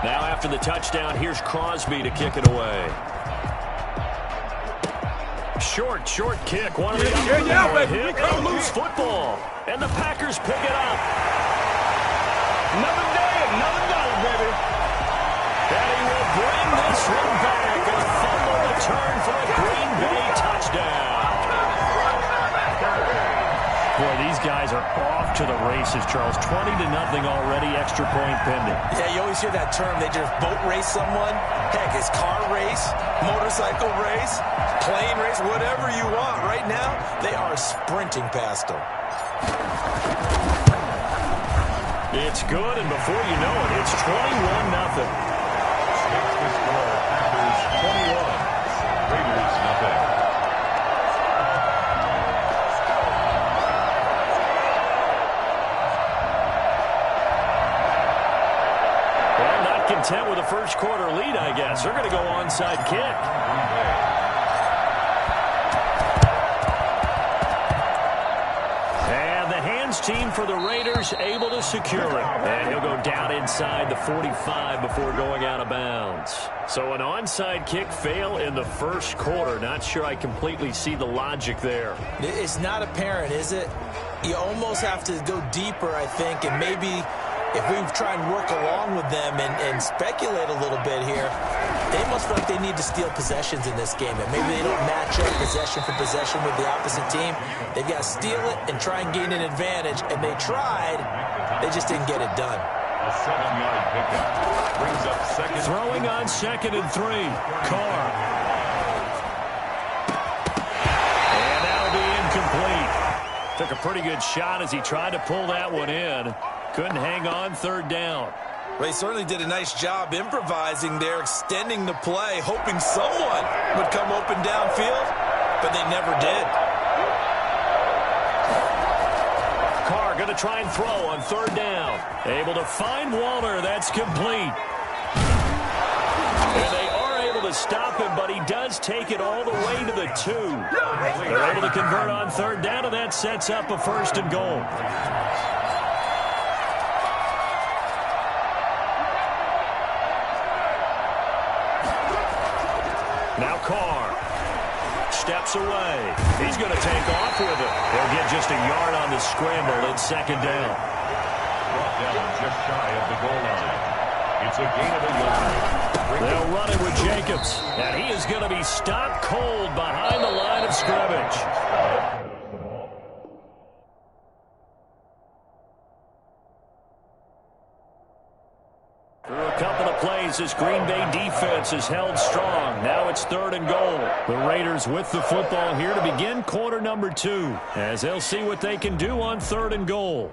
Now after the touchdown, here's Crosby to kick it away. Short kick. One of the hit and loose football. And the Packers pick it up. Another day, another dollar, baby. And he will bring this one back. A fumble return for a Green Bay touchdown. Boy, these guys are off to the races, Charles. 20-0 already, extra point pending. Yeah, you always hear that term. They just boat race someone. Heck, it's car race, motorcycle race, plane race, whatever you want. Right now, they are sprinting past them. It's good, and before you know it, it's 21-0. The score, Packers 21, Raiders nothing. Well, not content with a first quarter lead, I guess. They're going to go onside kick. Team for the Raiders able to secure it. And he'll go down inside the 45 before going out of bounds. So an onside kick fail in the first quarter. Not sure I completely see the logic there. It's not apparent, is it? You almost have to go deeper, I think, and maybe if we try and work along with them and speculate a little bit here, they must feel like they need to steal possessions in this game, and maybe they don't match up possession for possession with the opposite team. They've got to steal it and try and gain an advantage, and they tried. They just didn't get it done. A 7-yard pickup brings up second. Throwing on 2nd and 3. Carr. And that'll be incomplete. Took a pretty good shot as he tried to pull that one in. Couldn't hang on 3rd down. Well, he certainly did a nice job improvising there, extending the play, hoping someone would come open downfield, but they never did. Carr going to try and throw on 3rd down. Able to find Walter. That's complete. And they are able to stop him, but he does take it all the way to the 2. They're able to convert on 3rd down, and that sets up a 1st and goal. Now Carr steps away. He's going to take off with it. They'll get just a yard on the scramble in 2nd down. Brought down just shy of the goal line. It's a gain of a yard. They'll run it with Jacobs. And he is going to be stopped cold behind the line of scrimmage. Through a couple of plays as this Green Bay defense is held strong. Now it's 3rd and goal. The Raiders with the football here to begin quarter number 2, as they'll see what they can do on 3rd and goal.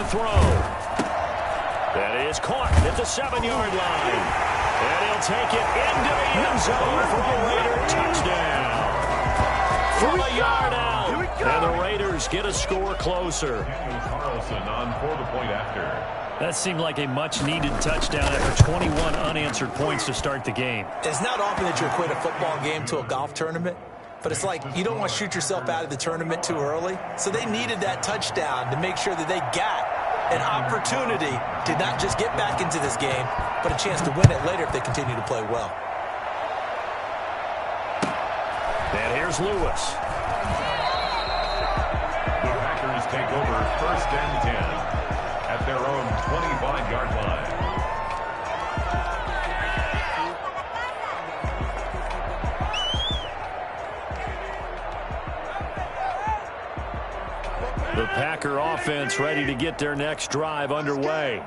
Throw. That is caught at the 7-yard line. And he'll take it into the end zone for a Raider touchdown. From a yard out. And the Raiders get a score closer. Carlson on for the point after. That seemed like a much-needed touchdown after 21 unanswered points to start the game. It's not often that you equate a football game to a golf tournament. But it's like you don't want to shoot yourself out of the tournament too early. So they needed that touchdown to make sure that they got an opportunity to not just get back into this game, but a chance to win it later if they continue to play well. And here's Lewis. The Packers take over 1st and 10 at their own 25-yard line. The Packer offense ready to get their next drive underway.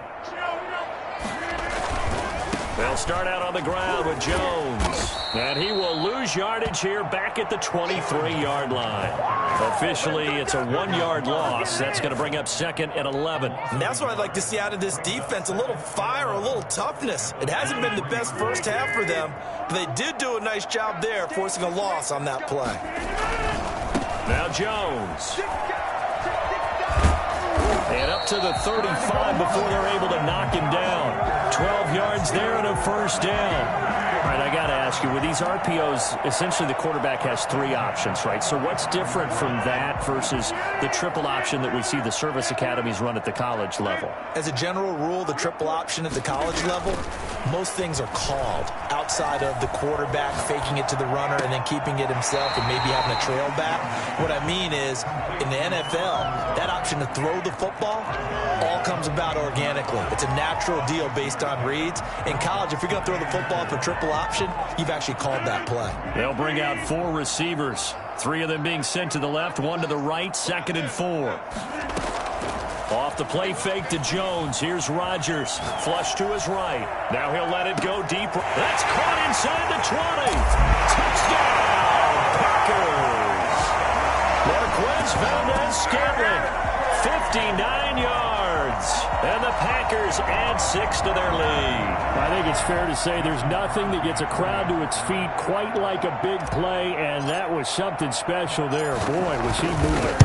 They'll start out on the ground with Jones. And he will lose yardage here back at the 23-yard line. Officially, it's a 1-yard loss. That's going to bring up 2nd and 11. And that's what I'd like to see out of this defense, a little fire, a little toughness. It hasn't been the best first half for them, but they did do a nice job there forcing a loss on that play. Now Jones. And up to the 35 before they're able to knock him down. 12 yards there and a 1st down. All right, I got to ask you, with these RPOs, essentially the quarterback has 3 options, right? So what's different from that versus the triple option that we see the service academies run at the college level? As a general rule, the triple option at the college level, most things are called outside of the quarterback faking it to the runner and then keeping it himself and maybe having a trail back. What I mean is, in the NFL, that option to throw the football all comes about organically. It's a natural deal based on reads. In college, if you're going to throw the football for triple option, you've actually called that play. They'll bring out 4 receivers. 3 of them being sent to the left, 1 to the right, 2nd and 4. Off the play fake to Jones. Here's Rodgers. Flush to his right. Now he'll let it go deep. That's caught inside the 20. Touchdown, Packers. Marquez Valdez-Scantling, 59 yards. And the Packers add 6 to their lead. I think it's fair to say there's nothing that gets a crowd to its feet quite like a big play, and that was something special there. Boy, was he moving.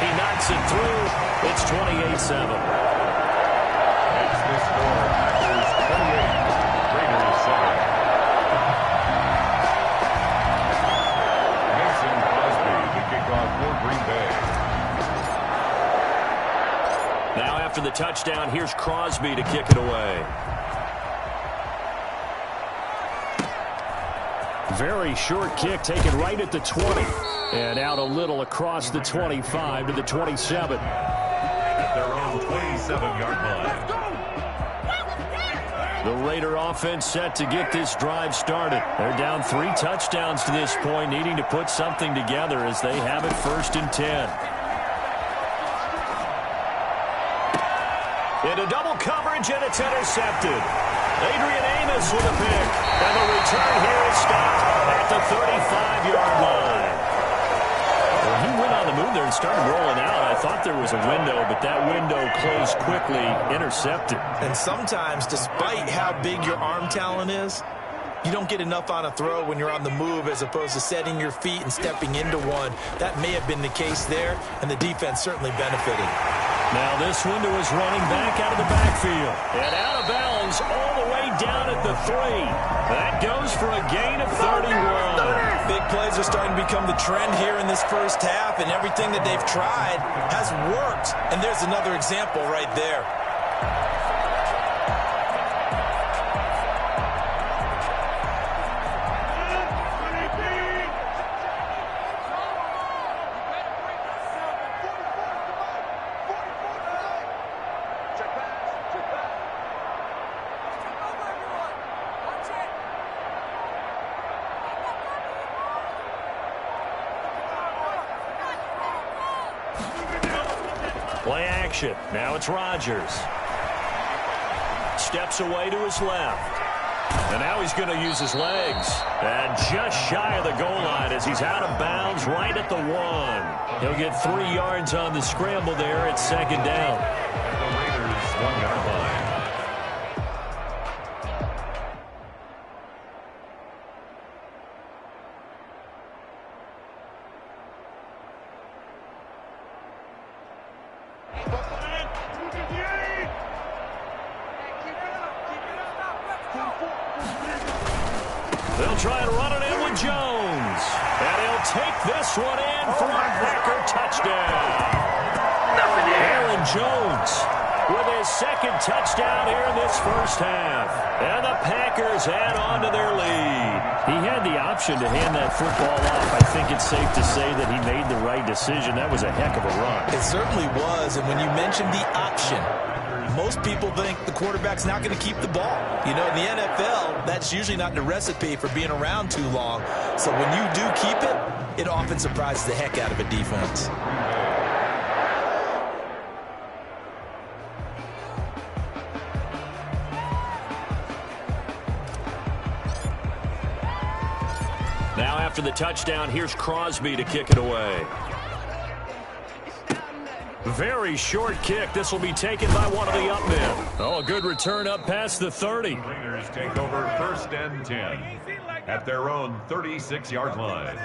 He knocks it through. It's 28-7. That's the score. Packers 28, Raiders 7. Mason Crosby, the kickoff for Green Bay. Now after the touchdown, here's Crosby to kick it away. Very short kick taken right at the 20. And out a little across the 25 to the 27. At their own 27-yard line. The Raider offense set to get this drive started. They're down 3 touchdowns to this point, needing to put something together as they have it 1st and 10. Into double coverage, and it's intercepted. Adrian Amos with a pick. And the return here is stopped at the 35-yard line. Well, he went on the move there and started rolling out. I thought there was a window, but that window closed quickly, intercepted. And sometimes, despite how big your arm talent is, you don't get enough on a throw when you're on the move as opposed to setting your feet and stepping into one. That may have been the case there, and the defense certainly benefited. Now this window is running back out of the backfield. And out of bounds all the way down at the 3. That goes for a gain of 31. Big plays are starting to become the trend here in this first half, and everything that they've tried has worked. And there's another example right there. Play action. Now it's Rodgers. Steps away to his left. And now he's going to use his legs. And just shy of the goal line as he's out of bounds right at the 1. He'll get 3 yards on the scramble there at second down. The Raiders 1-yard line. They'll try and run it in with Jones. And he'll take this one in for a Packer touchdown. Aaron Jones with his second touchdown here in this first half. And the Packers add on to their lead. He had the option to hand that football off. I think it's safe to say that he made the right decision. That was a heck of a run. It certainly was, and when you mentioned the option, most people think the quarterback's not going to keep the ball. You know, in the NFL, that's usually not the recipe for being around too long. So when you do keep it, it often surprises the heck out of a defense. Now after the touchdown, here's Crosby to kick it away. Very short kick. This will be taken by one of the up men. Oh, a good return up past the 30. Raiders take over 1st and 10 at their own 36-yard line.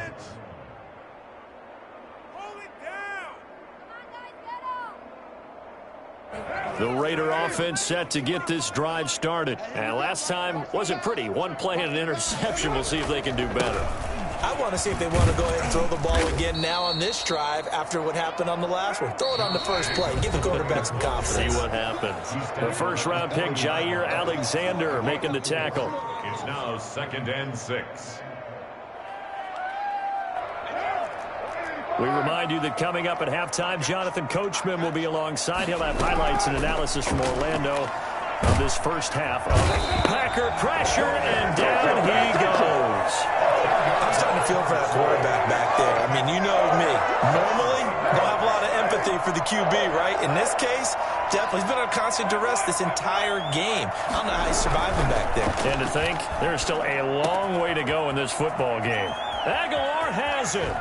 The Raider offense set to get this drive started. And last time wasn't pretty. One play and an interception. We'll see if they can do better. I want to see if they want to go ahead and throw the ball again now on this drive after what happened on the last one. Throw it on the first play. Give the quarterback some confidence. See what happens. The first-round pick, Jair Alexander, making the tackle. It's now 2nd and 6. We remind you that coming up at halftime, Jonathan Coachman will be alongside. He'll have highlights and analysis from Orlando of this first half. Packer pressure, and down he goes. I'm starting to feel for that quarterback back there. I mean, you know me. Normally, don't have a lot of empathy for the QB, right? In this case, definitely. He's been on constant duress this entire game. I don't know how he's surviving back there. And to think, there's still a long way to go in this football game. Aguilar has it.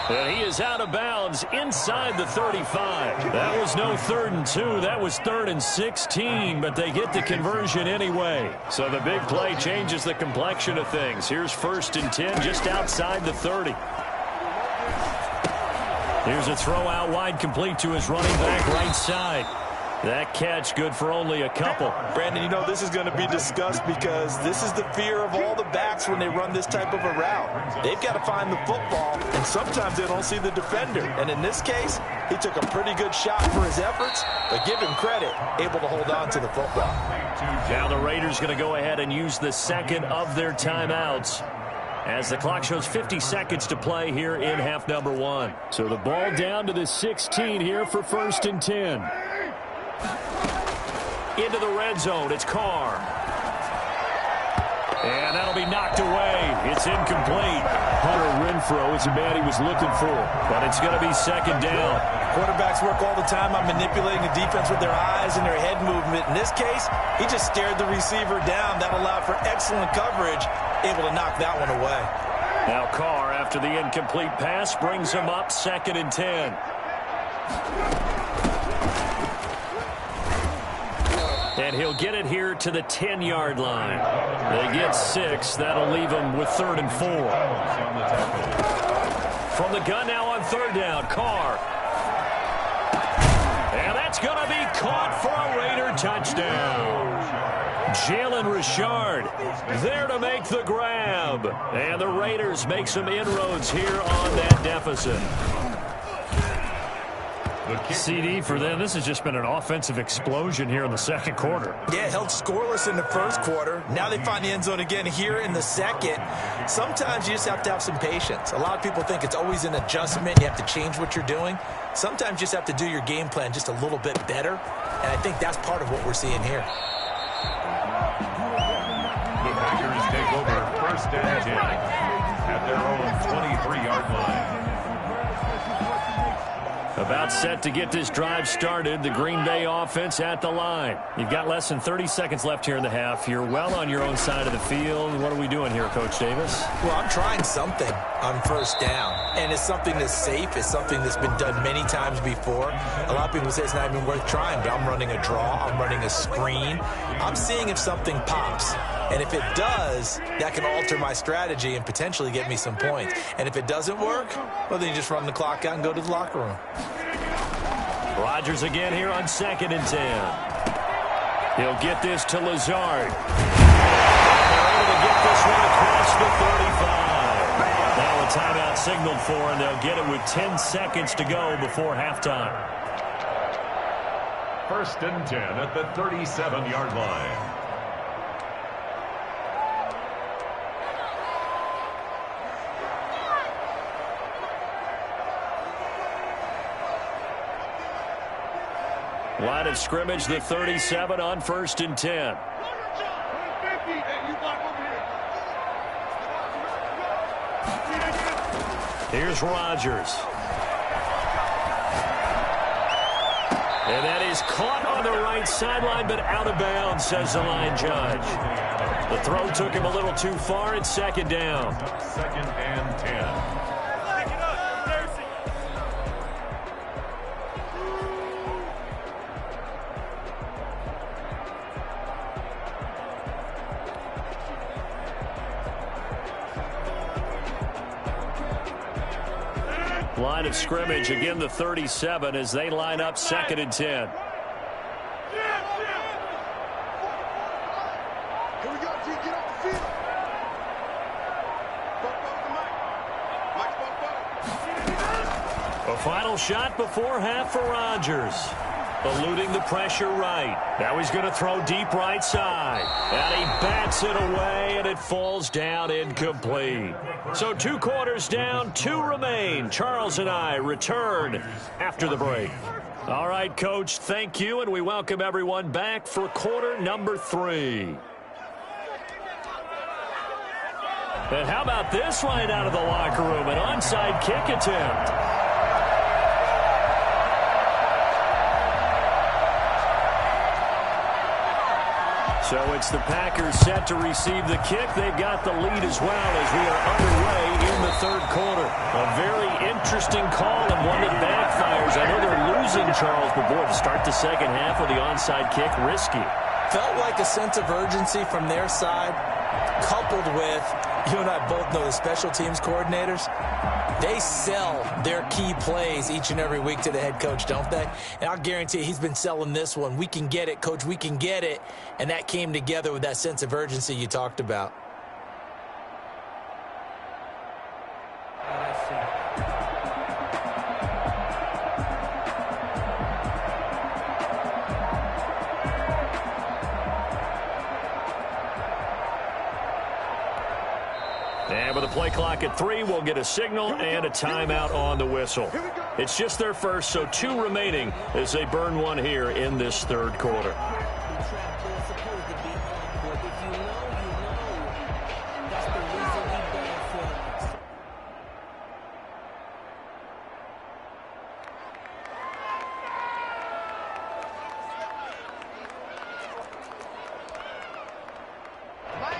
And he is out of bounds inside the 35. That was no 3rd and 2. That was 3rd and 16, but they get the conversion anyway. So the big play changes the complexion of things. Here's 1st and 10 just outside the 30. Here's a throw out wide, complete to his running back right side. That catch good for only a couple. Brandon, you know, this is going to be discussed because this is the fear of all the backs when they run this type of a route. They've got to find the football, and sometimes they don't see the defender. And in this case, he took a pretty good shot for his efforts, but give him credit, able to hold on to the football. Now the Raiders going to go ahead and use the second of their timeouts as the clock shows 50 seconds to play here in half number 1. So the ball down to the 16 here for 1st and 10. Into the red zone, it's Carr. And that'll be knocked away. It's incomplete. Hunter Renfrow is the man he was looking for, but it's going to be 2nd down. Quarterbacks work all the time on manipulating the defense with their eyes and their head movement. In this case, he just stared the receiver down. That allowed for excellent coverage, able to knock that one away. Now Carr, after the incomplete pass, brings him up 2nd and 10. And he'll get it here to the 10-yard line. They get 6. That'll leave them with 3rd and 4. From the gun now on 3rd down, Carr. And that's going to be caught for a Raider touchdown. Jalen Richard there to make the grab. And the Raiders make some inroads here on that deficit. CD for them. This has just been an offensive explosion here in the 2nd quarter. Yeah, held scoreless in the 1st quarter. Now they find the end zone again here in the 2nd. Sometimes you just have to have some patience. A lot of people think it's always an adjustment. You have to change what you're doing. Sometimes you just have to do your game plan just a little bit better. And I think that's part of what we're seeing here. The Packers take over 1st and 10 at their own 23-yard line. About set to get this drive started. The Green Bay offense at the line. You've got less than 30 seconds left here in the half. You're well on your own side of the field. What are we doing here, Coach Davis? Well, I'm trying something on first down, and it's something that's safe. It's something that's been done many times before. A lot of people say it's not even worth trying, but I'm running a draw. I'm running a screen. I'm seeing if something pops. And if it does, that can alter my strategy and potentially get me some points. And if it doesn't work, well, then you just run the clock out and go to the locker room. Rodgers again here on 2nd and 10. He'll get this to Lazard. They're able to get this one across the 35. Now a timeout signaled for, and they'll get it with 10 seconds to go before halftime. 1st and 10 at the 37-yard line. Line of scrimmage, the 37 on 1st and 10. Here's Rodgers. And that is caught on the right sideline, but out of bounds, says the line judge. The throw took him a little too far. It's 2nd down. 2nd and 10. Line of scrimmage, again the 37 as they line up 2nd and 10. Here we go, G. Get off the field. A final shot before half for Rodgers. Eluding the pressure right. Now he's going to throw deep right side. And he bats it away, and it falls down incomplete. So 2 quarters down, 2 remain. Charles and I return after the break. All right, Coach, thank you, and we welcome everyone back for quarter number 3. And how about this right out of the locker room? An onside kick attempt. So it's the Packers set to receive the kick. They've got the lead as well as we are underway in the 3rd quarter. A very interesting call and one that backfires. I know they're losing, Charles, but boy, to start the 2nd half with the onside kick, risky. Felt like a sense of urgency from their side, coupled with, you and I both know the special teams coordinators, they sell their key plays each and every week to the head coach, don't they? And I'll guarantee you he's been selling this one. We can get it, coach, we can get it. And that came together with that sense of urgency you talked about. And with a play clock at 3, we'll get a signal and a timeout on the whistle. It's just their first, so 2 remaining as they burn one here in this 3rd quarter.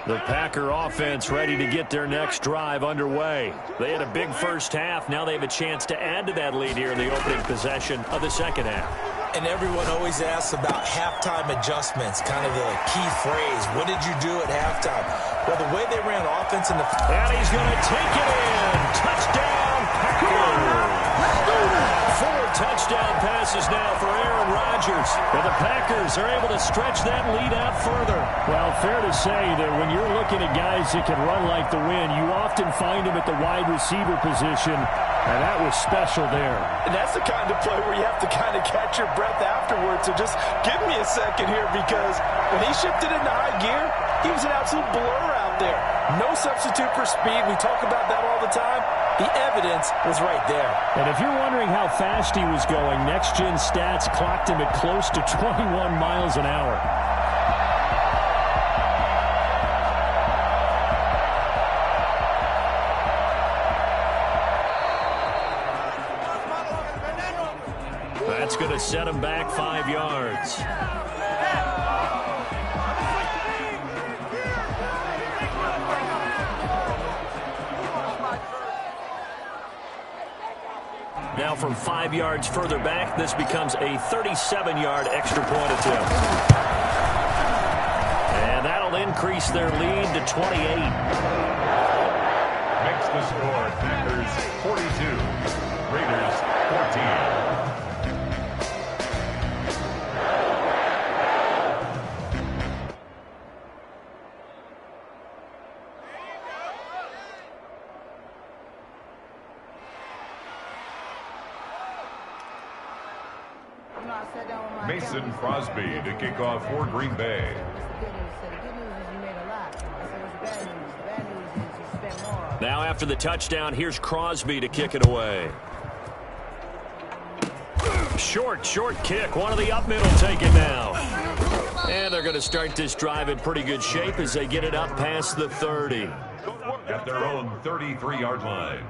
The Packer offense ready to get their next drive underway. They had a big first half. Now they have a chance to add to that lead here in the opening possession of the 2nd half. And everyone always asks about halftime adjustments, kind of the key phrase. What did you do at halftime? Well, the way they ran offense in the... And he's going to take it in. Touchdown, Packers. 4 touchdown passes now for Aaron Rodgers. And the Packers are able to stretch that lead out further. Well, fair to say that when you're looking at guys that can run like the wind, you often find them at the wide receiver position, and that was special there. And that's the kind of play where you have to kind of catch your breath afterwards. So just give me a second here, because when he shifted into high gear, he was an absolute blur out there. No substitute for speed. We talk about that all the time. The evidence was right there. And if you're wondering how fast he was going, Next Gen Stats clocked him at close to 21 miles an hour. That's going to set him back 5 yards. Now from 5 yards further back, this becomes a 37-yard extra point attempt. And that'll increase their lead to 28. Makes the score Packers 42, Raiders 14. Mason Crosby to kick off for Green Bay. Now after the touchdown, here's Crosby to kick it away. Short kick. One of the up middle taken now. And they're going to start this drive in pretty good shape as they get it up past the 30. At their own 33-yard line.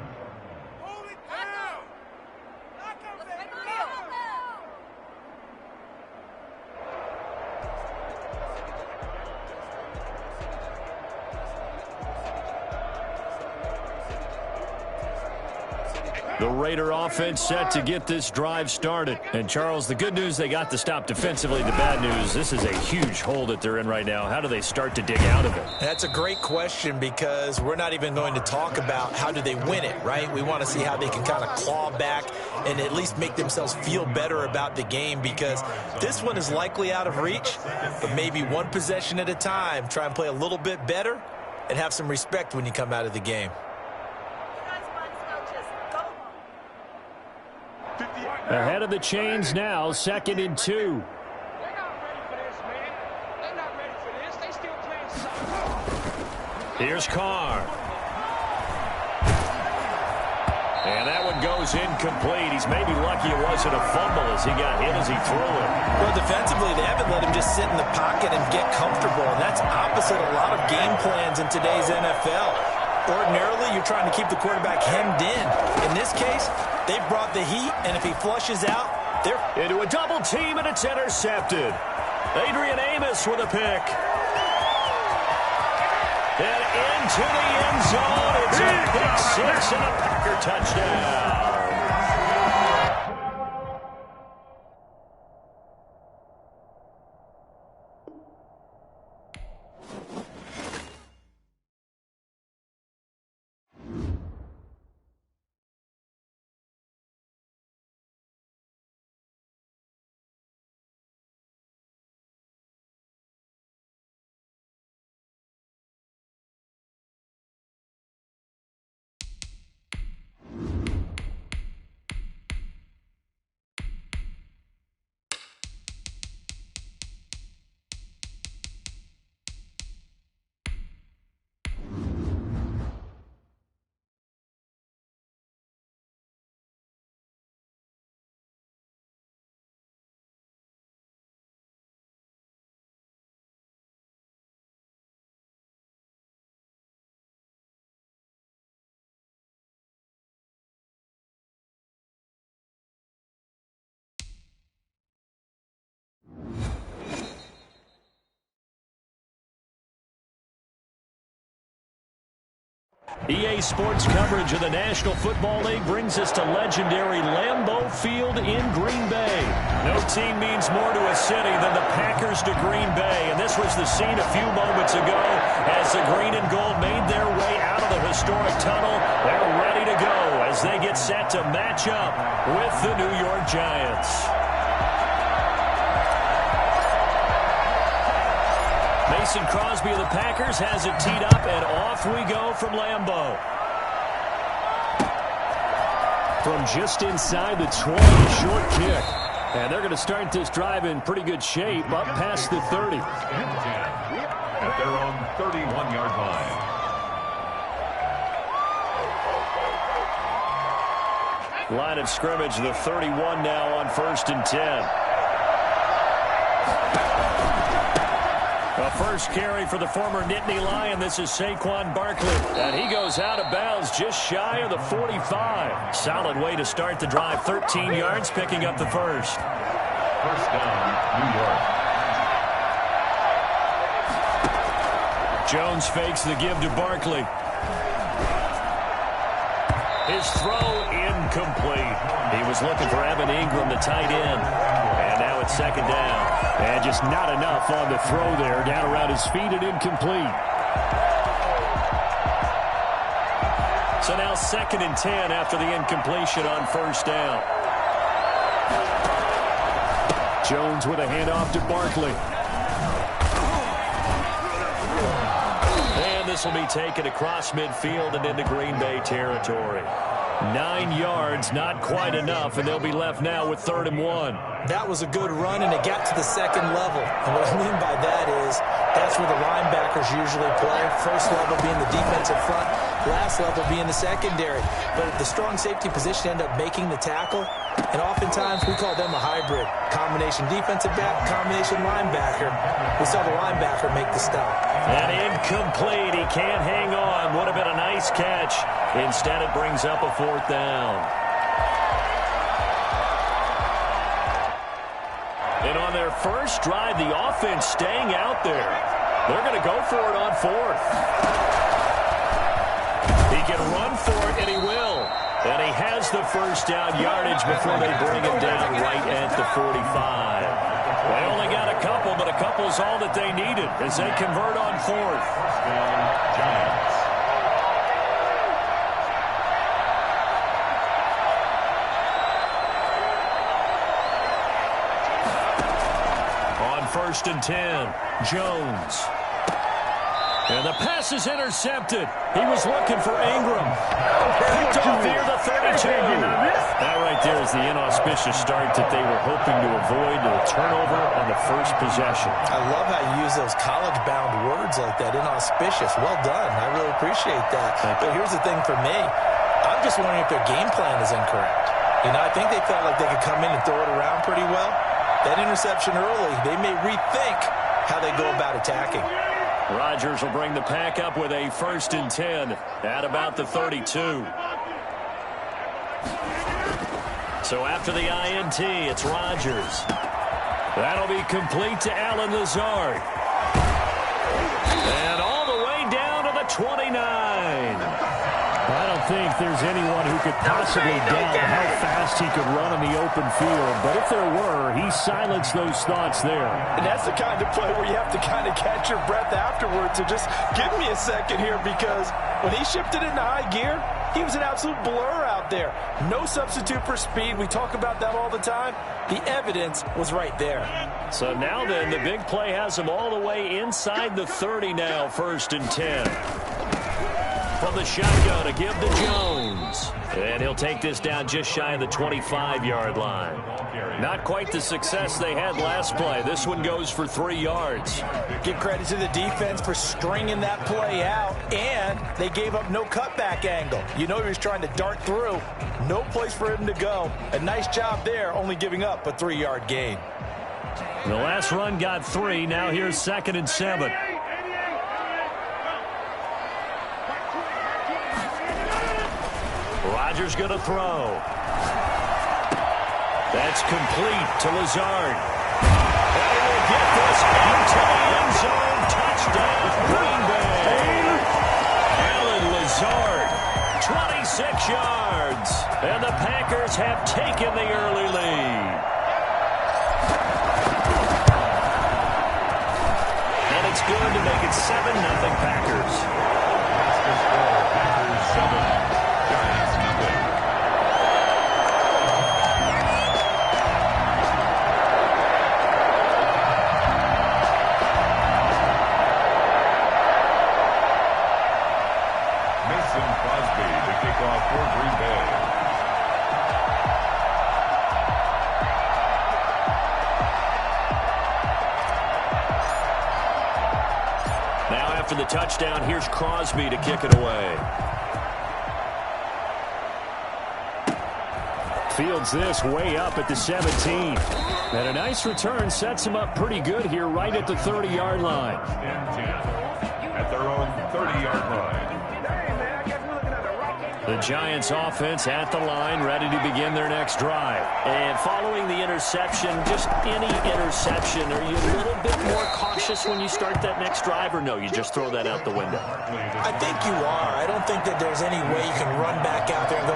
The Raider offense set to get this drive started. And, Charles, the good news, they got the stop defensively. The bad news, this is a huge hole that they're in right now. How do they start to dig out of it? That's a great question because we're not even going to talk about how do they win it, right? We want to see how they can kind of claw back and at least make themselves feel better about the game because this one is likely out of reach, but maybe one possession at a time. Try and play a little bit better and have some respect when you come out of the game. Ahead of the chains now, 2nd and 2. They're not ready for this, man. They're not ready for this. They still playing soccer. Here's Carr. And that one goes incomplete. He's maybe lucky it wasn't a fumble as he got hit as he threw it. Well, defensively, they haven't let him just sit in the pocket and get comfortable. And that's opposite a lot of game plans in today's NFL. Ordinarily, you're trying to keep the quarterback hemmed in. In this case, they've brought the heat, and if he flushes out, they're into a double team, and it's intercepted. Adrian Amos with a pick. And into the end zone. It's a pick six and a Packer touchdown. EA Sports coverage of the National Football League brings us to legendary Lambeau Field in Green Bay. No team means more to a city than the Packers to Green Bay, and this was the scene a few moments ago as the green and gold made their way out of the historic tunnel. They're ready to go as they get set to match up with the New York Giants. Mason Crosby of the Packers has it teed up, and off we go from Lambeau. From just inside the 20, short kick. And they're going to start this drive in pretty good shape, up past the 30. At their own 31-yard line. Line of scrimmage, the 31 now on 1st and 10. A first carry for the former Nittany Lion. This is Saquon Barkley. And he goes out of bounds just shy of the 45. Solid way to start the drive. 13 yards, picking up the first. First down, New York. Jones fakes the give to Barkley. His throw incomplete. He was looking for Evan Ingram, the tight end. And now it's second down. And just not enough on the throw there. Down around his feet and incomplete. So now 2nd and 10 after the incompletion on first down. Jones with a handoff to Barkley. And this will be taken across midfield and into Green Bay territory. 9 yards, not quite enough, and they'll be left now with 3rd and 1. That was a good run, and it got to the second level. And what I mean by that is that's where the linebackers usually play. First level being the defensive front, last level being the secondary. But the strong safety position ended up making the tackle, and oftentimes we call them a hybrid. Combination defensive back, combination linebacker. We saw the linebacker make the stop. And incomplete. He can't hang on. Would have been a nice catch. Instead, it brings up a 4th down. And on their first drive, the offense staying out there. They're going to go for it on 4th. He can run for it, and he will. And he has the first down yardage before they bring him down right at the 45. They only got a couple, but a couple's all that they needed as they convert on 4th. Giants. On 1st and 10, Jones. And the pass is intercepted. He was looking for Ingram. Picked off near the 32. That right there is the inauspicious start that they were hoping to avoid, the turnover on the first possession. I love how you use those college-bound words like that, inauspicious. Well done. I really appreciate that. But here's the thing for me. I'm just wondering if their game plan is incorrect. You know, I think they felt like they could come in and throw it around pretty well. That interception early, they may rethink how they go about attacking. Rodgers will bring the pack up with a 1st and 10 at about the 32. So after the INT, it's Rodgers. That'll be complete to Allen Lazard. And all the way down to the 29. I don't think there's anyone who could possibly doubt how fast he could run in the open field. But if there were, he silenced those thoughts there. And that's the kind of play where you have to kind of catch your breath afterwards. So just give me a second here, because when he shifted into high gear, he was an absolute blur out there. No substitute for speed. We talk about that all the time. The evidence was right there. So now then, the big play has him all the way inside the 30 now, 1st and 10. From the shotgun to give to Jones. And he'll take this down just shy of the 25-yard line. Not quite the success they had last play. This one goes for 3 yards. Give credit to the defense for stringing that play out, and they gave up no cutback angle. You know he was trying to dart through. No place for him to go. A nice job there, only giving up a 3-yard gain. The last run got 3. Now here's 2nd and 7. Rodgers going to throw. That's complete to Lazard. And he will get this into the end zone. Touchdown, Green Bay. Allen Lazard, 26 yards. And the Packers have taken the early lead. And it's good to make it 7-0 Packers. Packers 7. Giants nothing. Mason Crosby to kick off for Green Bay. Now after the touchdown, here's Crosby to kick it away. Fields this way up at the 17. And a nice return sets him up pretty good here right at the 30-yard line. And 10 at their own 30-yard line. The Giants offense at the line, ready to begin their next drive. And following the interception, just any interception, are you a little bit more cautious when you start that next drive, or no, you just throw that out the window? I think you are. I don't think that there's any way you can run back out there and go,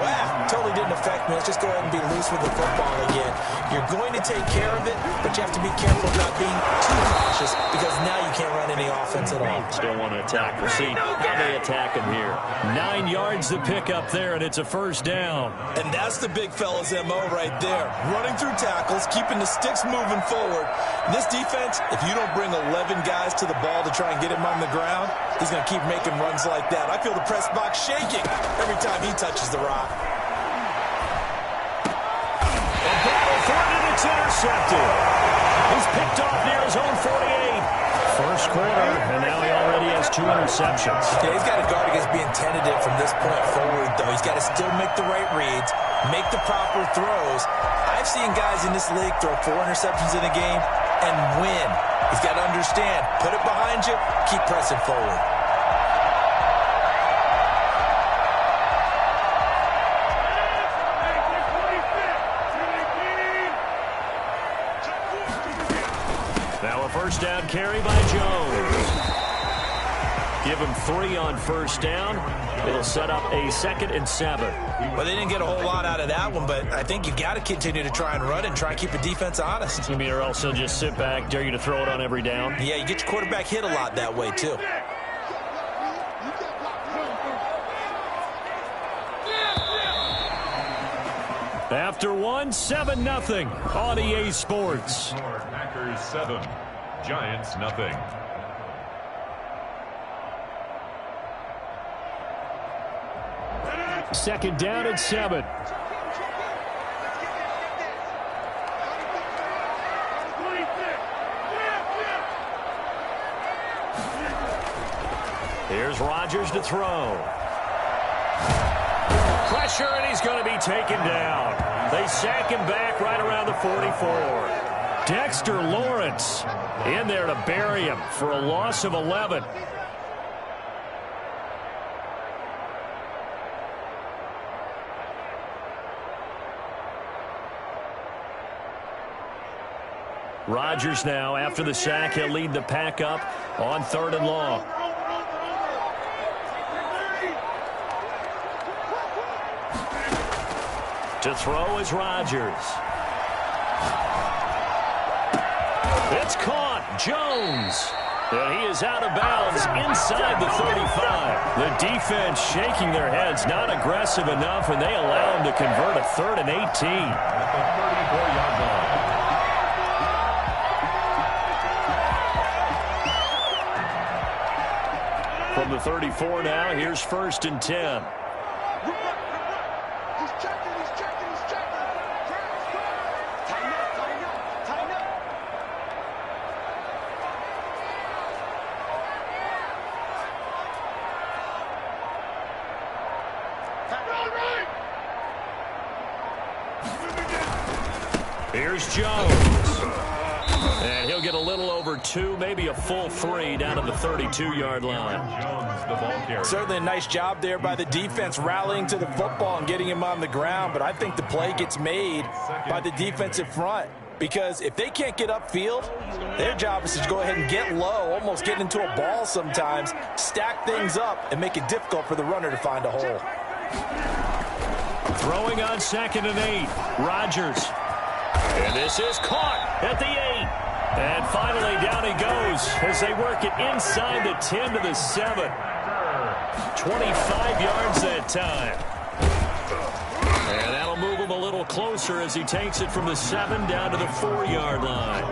totally didn't affect me. Let's just go ahead and be loose with the football again. You're going to take care of it, but you have to be careful about being too cautious because now you can't run any offense at all. Still want to attack. We'll see how they attack him here. 9 yards to pick up there, and it's a first down. And that's the big fella's MO right there. Running through tackles, keeping the sticks moving forward. This defense, if you don't bring 11 guys to the ball to try and get him on the ground, he's going to keep making runs like that. I feel the press box shaking every time he touches the rock. A battle for it, and it's intercepted. He's picked off near his own 48. First quarter, and now he already has 2 interceptions. Yeah, he's got to guard against being tentative from this point forward, though. He's got to still make the right reads, make the proper throws. I've seen guys in this league throw 4 interceptions in a game and win. He's got to understand, put it behind you, keep pressing forward. First down carry by Jones. Give him 3 on first down. It'll set up a 2nd and 7. Well, they didn't get a whole lot out of that one, but I think you've got to continue to try and run and try and keep the defense honest. You mean, or else they'll just sit back, dare you to throw it on every down? Yeah, you get your quarterback hit a lot that way, too. After 1, 7-0 on EA Sports. Packers 7, Giants nothing. Second down at 7. Here's Rodgers to throw. Pressure, and he's going to be taken down. They sack him back right around the 44. Dexter Lawrence in there to bury him for a loss of 11. Rodgers now, after the sack, he'll lead the pack up on 3rd and long. To throw is Rodgers. It's caught. Jones. And he is out of bounds inside the 35. The defense shaking their heads, not aggressive enough, and they allow him to convert a 3rd and 18. At the 34-yard line. From the 34 now, here's 1st and 10. Here's Jones. And he'll get a little over 2, maybe a full 3 down to the 32-yard line. Jones, the ball carrier. Certainly a nice job there by the defense rallying to the football and getting him on the ground, but I think the play gets made by the defensive front because if they can't get upfield, their job is to go ahead and get low, almost get into a ball sometimes, stack things up, and make it difficult for the runner to find a hole. Throwing on 2nd and 8. Rodgers. And this is caught at the 8. And finally down he goes as they work it inside the 10 to the 7. 25 yards that time. And that'll move him a little closer as he takes it from the 7 down to the 4-yard line.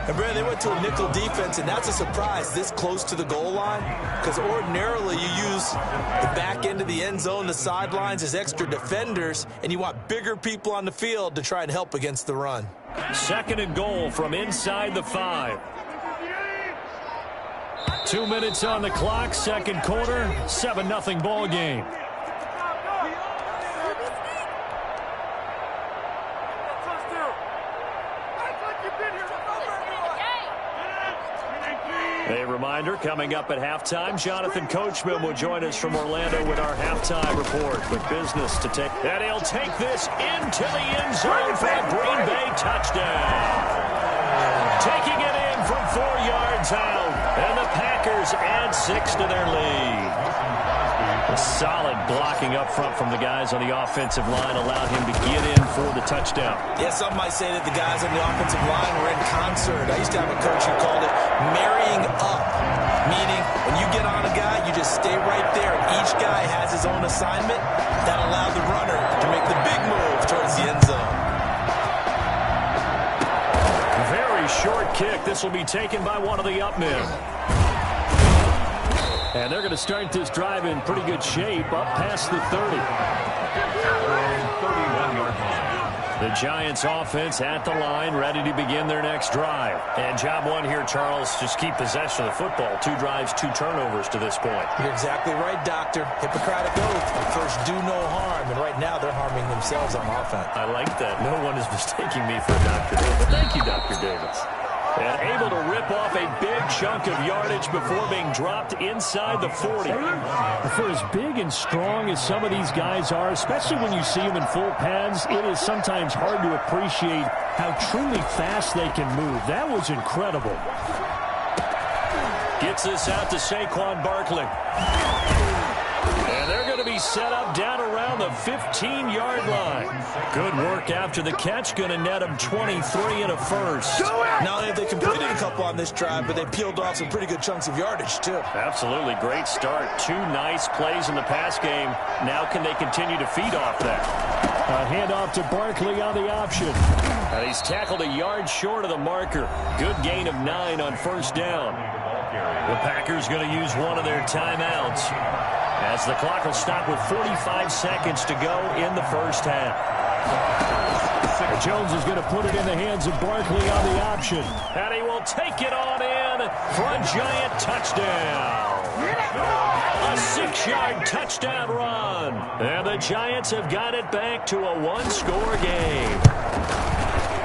And, Brad, they went to a nickel defense, and that's a surprise this close to the goal line because ordinarily you use the back end of the end zone, the sidelines as extra defenders, and you want bigger people on the field to try and help against the run. 2nd and goal from inside the 5. 2 minutes on the clock, 2nd quarter, 7-0 ball game. reminder, coming up at halftime, Jonathan Coachman will join us from Orlando with our halftime report. But business to take. And he'll take this into the end zone for a Green Bay touchdown. Taking it in from 4 yards out. And the Packers add 6 to their lead. A solid blocking up front from the guys on the offensive line allowed him to get in for the touchdown. Yeah, some might say that the guys on the offensive line were in concert. I used to have a coach who called it marrying up, meaning when you get on a guy, you just stay right there, and each guy has his own assignment. That allowed the runner to make the big move towards the end zone. Very short kick. This will be taken by one of the up men. And they're going to start this drive in pretty good shape, up past the 30. 31-yard line. The Giants offense at the line, ready to begin their next drive. And job one here, Charles, just keep possession of the football. 2 drives, 2 turnovers to this point. You're exactly right, Doctor. Hippocratic oath. First, do no harm. And right now, they're harming themselves on offense. I like that. No one is mistaking me for Dr. Davis. Thank you, Dr. Davis. And able to rip off a big chunk of yardage before being dropped inside the 40. For as big and strong as some of these guys are, especially when you see them in full pads, it is sometimes hard to appreciate how truly fast they can move. That was incredible. Gets this out to Saquon Barkley. And they're going to be set up down around the 15-yard line. Good work after the catch. Going to net them 23 and a first. Not only have they completed a couple on this drive, but they peeled off some pretty good chunks of yardage, too. Absolutely. Great start. 2 nice plays in the pass game. Now can they continue to feed off that? A handoff to Barkley on the option. And he's tackled a yard short of the marker. Good gain of 9 on first down. The Packers going to use one of their timeouts, as the clock will stop with 45 seconds to go in the first half. Jones is going to put it in the hands of Barkley on the option. And he will take it on in for a Giant touchdown. A 6-yard touchdown run. And the Giants have got it back to a 1-score game.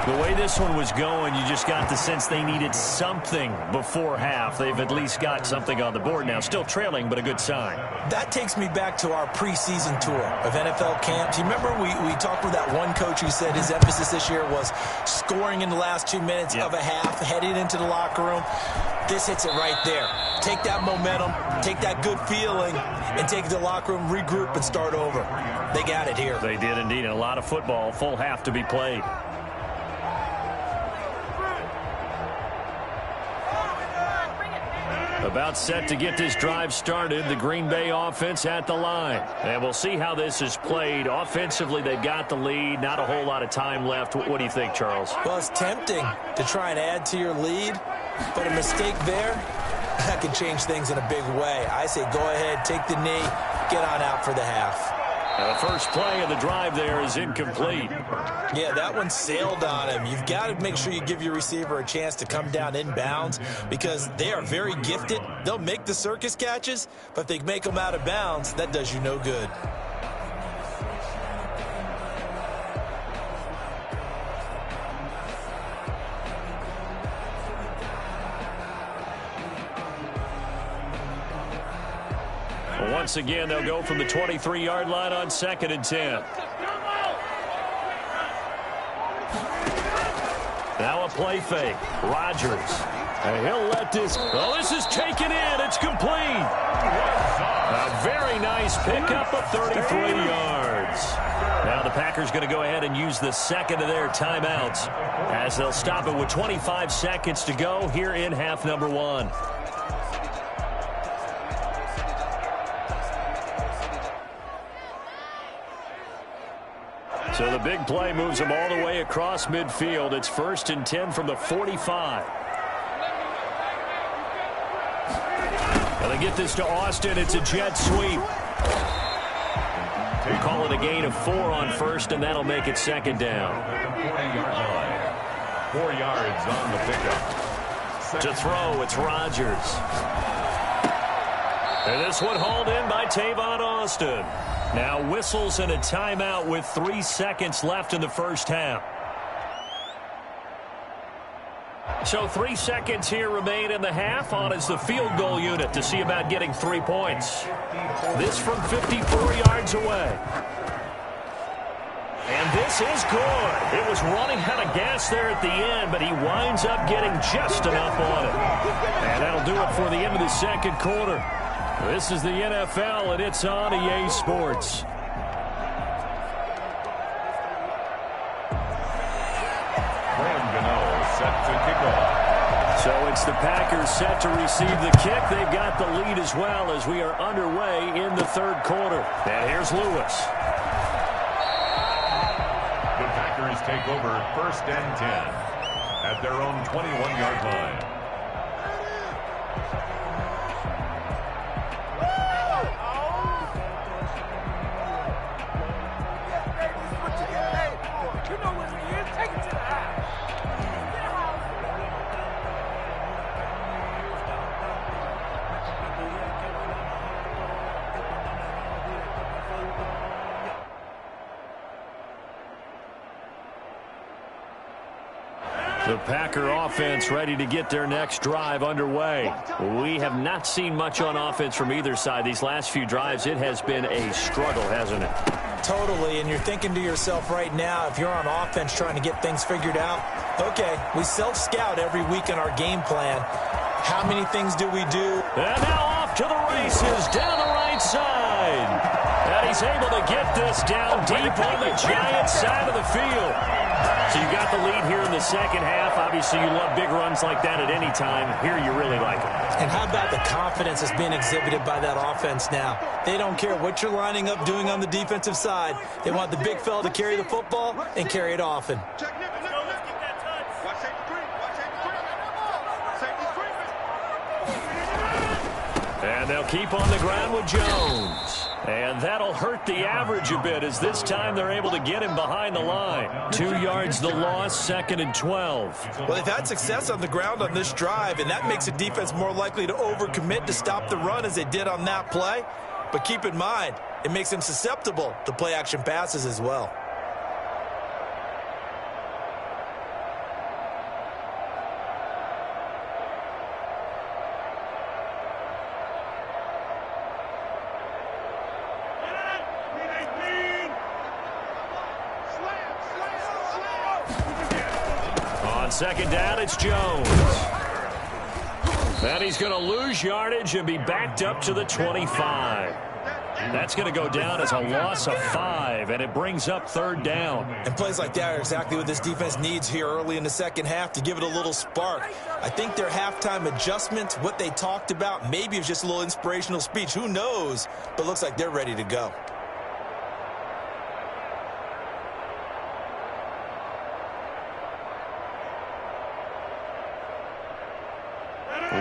The way this one was going, you just got the sense they needed something before half. They've at least got something on the board now. Still trailing, but a good sign. That takes me back to our preseason tour of NFL camps. You remember we talked with that one coach who said his emphasis this year was scoring in the last 2 minutes of a half, heading into the locker room. This hits it right there. Take that momentum, take that good feeling, and take it to the locker room, regroup, and start over. They got it here. They did indeed, and a lot of football, full half to be played. About set to get this drive started, the Green Bay offense at the line. And we'll see how this is played. Offensively, they've got the lead. Not a whole lot of time left. What do you think, Charles? Well, it's tempting to try and add to your lead, but a mistake there, that can change things in a big way. I say go ahead, take the knee, get on out for the half. The first play of the drive there is incomplete. Yeah, that one sailed on him. You've got to make sure you give your receiver a chance to come down inbounds because they are very gifted. They'll make the circus catches, but if they make them out of bounds, that does you no good. Once again, they'll go from the 23-yard line on 2nd and 10. Now a play fake. Rodgers. And he'll let this. Oh, this is taken in. It's complete. A very nice pickup of 33 yards. Now the Packers going to go ahead and use the second of their timeouts as they'll stop it with 25 seconds to go here in half number 1. So the big play moves them all the way across midfield. It's 1st and 10 from the 45. And they get this to Austin. It's a jet sweep. We call it a gain of 4 on first, and that'll make it 2nd down. 4 yards on the pickup. To throw, it's Rodgers. And this one hauled in by Tavon Austin. Now whistles and a timeout with 3 seconds left in the first half. So 3 seconds here remain in the half. On is the field goal unit to see about getting 3 points. This from 54 yards away. And this is good. It was running out of gas there at the end, but he winds up getting just enough on it. And that'll do it for the end of the second quarter. This is the NFL, and it's on EA Sports. Set to kick off. So it's the Packers set to receive the kick. They've got the lead as well as we are underway in the third quarter. And here's Lewis. The Packers take over 1st and 10 at their own 21-yard line. The Packer offense ready to get their next drive underway. We have not seen much on offense from either side. These last few drives, it has been a struggle, hasn't it? Totally, and you're thinking to yourself right now, if you're on offense trying to get things figured out, okay, we self-scout every week in our game plan. How many things do we do? And now off to the races down the right side. And he's able to get this down deep on the Giants side of the field. So you got the lead here in the second half. Obviously, you love big runs like that at any time. Here, you really like it. And how about the confidence that's being exhibited by that offense now? They don't care what you're lining up doing on the defensive side. They want the big fella to carry the football and carry it often. And they'll keep on the ground with Jones. And that'll hurt the average a bit as this time they're able to get him behind the line. 2 yards the loss, 2nd and 12. Well, they've had success on the ground on this drive, and that makes a defense more likely to overcommit to stop the run as they did on that play. But keep in mind, it makes them susceptible to play-action passes as well. Second down, it's Jones. And he's going to lose yardage and be backed up to the 25. That's going to go down as a loss of 5, and it brings up 3rd down. And plays like that are exactly what this defense needs here early in the second half to give it a little spark. I think their halftime adjustments, what they talked about, maybe it was just a little inspirational speech. Who knows? But looks like they're ready to go.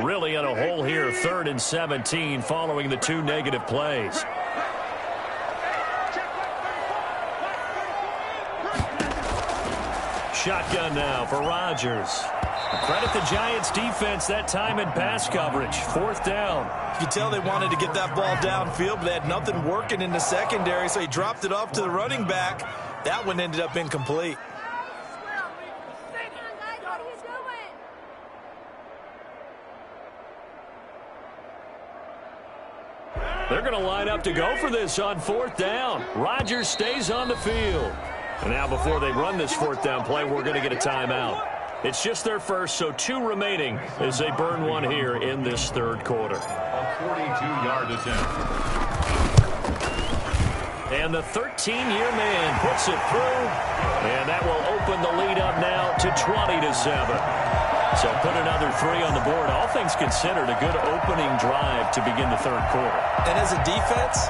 Really in a hole here, 3rd and 17 following the 2 negative plays. Shotgun now for Rodgers. Credit the Giants defense that time in pass coverage. 4th down. You can tell they wanted to get that ball downfield, but they had nothing working in the secondary, so he dropped it off to the running back. That one ended up incomplete. They're going to line up to go for this on 4th down. Rodgers stays on the field. And now before they run this 4th down play, we're going to get a timeout. It's just their first, so 2 remaining as they burn one here in this 3rd quarter. A 42-yard attempt. And the 13-year man puts it through. And that will open the lead up now to 20-7. So put another 3 on the board. All things considered, a good opening drive to begin the 3rd quarter. And as a defense,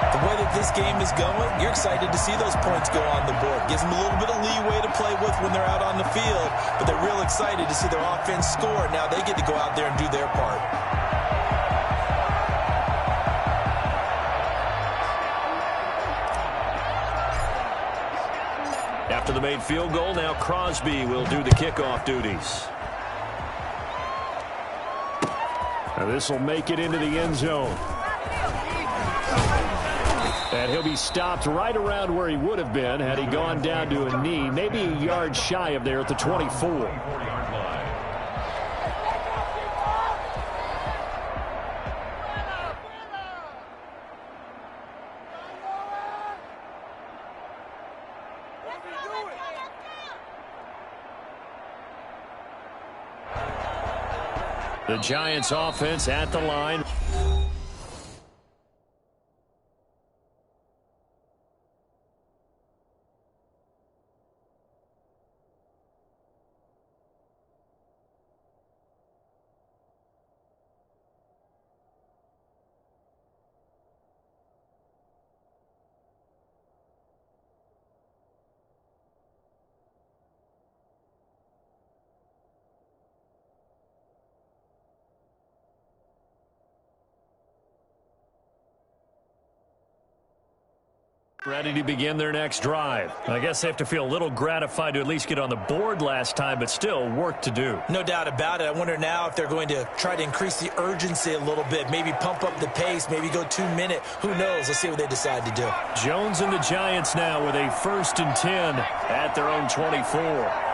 the way that this game is going, you're excited to see those points go on the board. Gives them a little bit of leeway to play with when they're out on the field, but they're real excited to see their offense score. Now they get to go out there and do their part. After the made field goal, now Crosby will do the kickoff duties. Now this will make it into the end zone. And he'll be stopped right around where he would have been had he gone down to a knee, maybe a yard shy of there at the 24. The Giants offense at the line. Ready to begin their next drive. I guess they have to feel a little gratified to at least get on the board last time, but still work to do. No doubt about it. I wonder now if they're going to try to increase the urgency a little bit, maybe pump up the pace, maybe go 2-minute. Who knows? Let's see what they decide to do. Jones and the Giants now with a 1st and 10 at their own 24.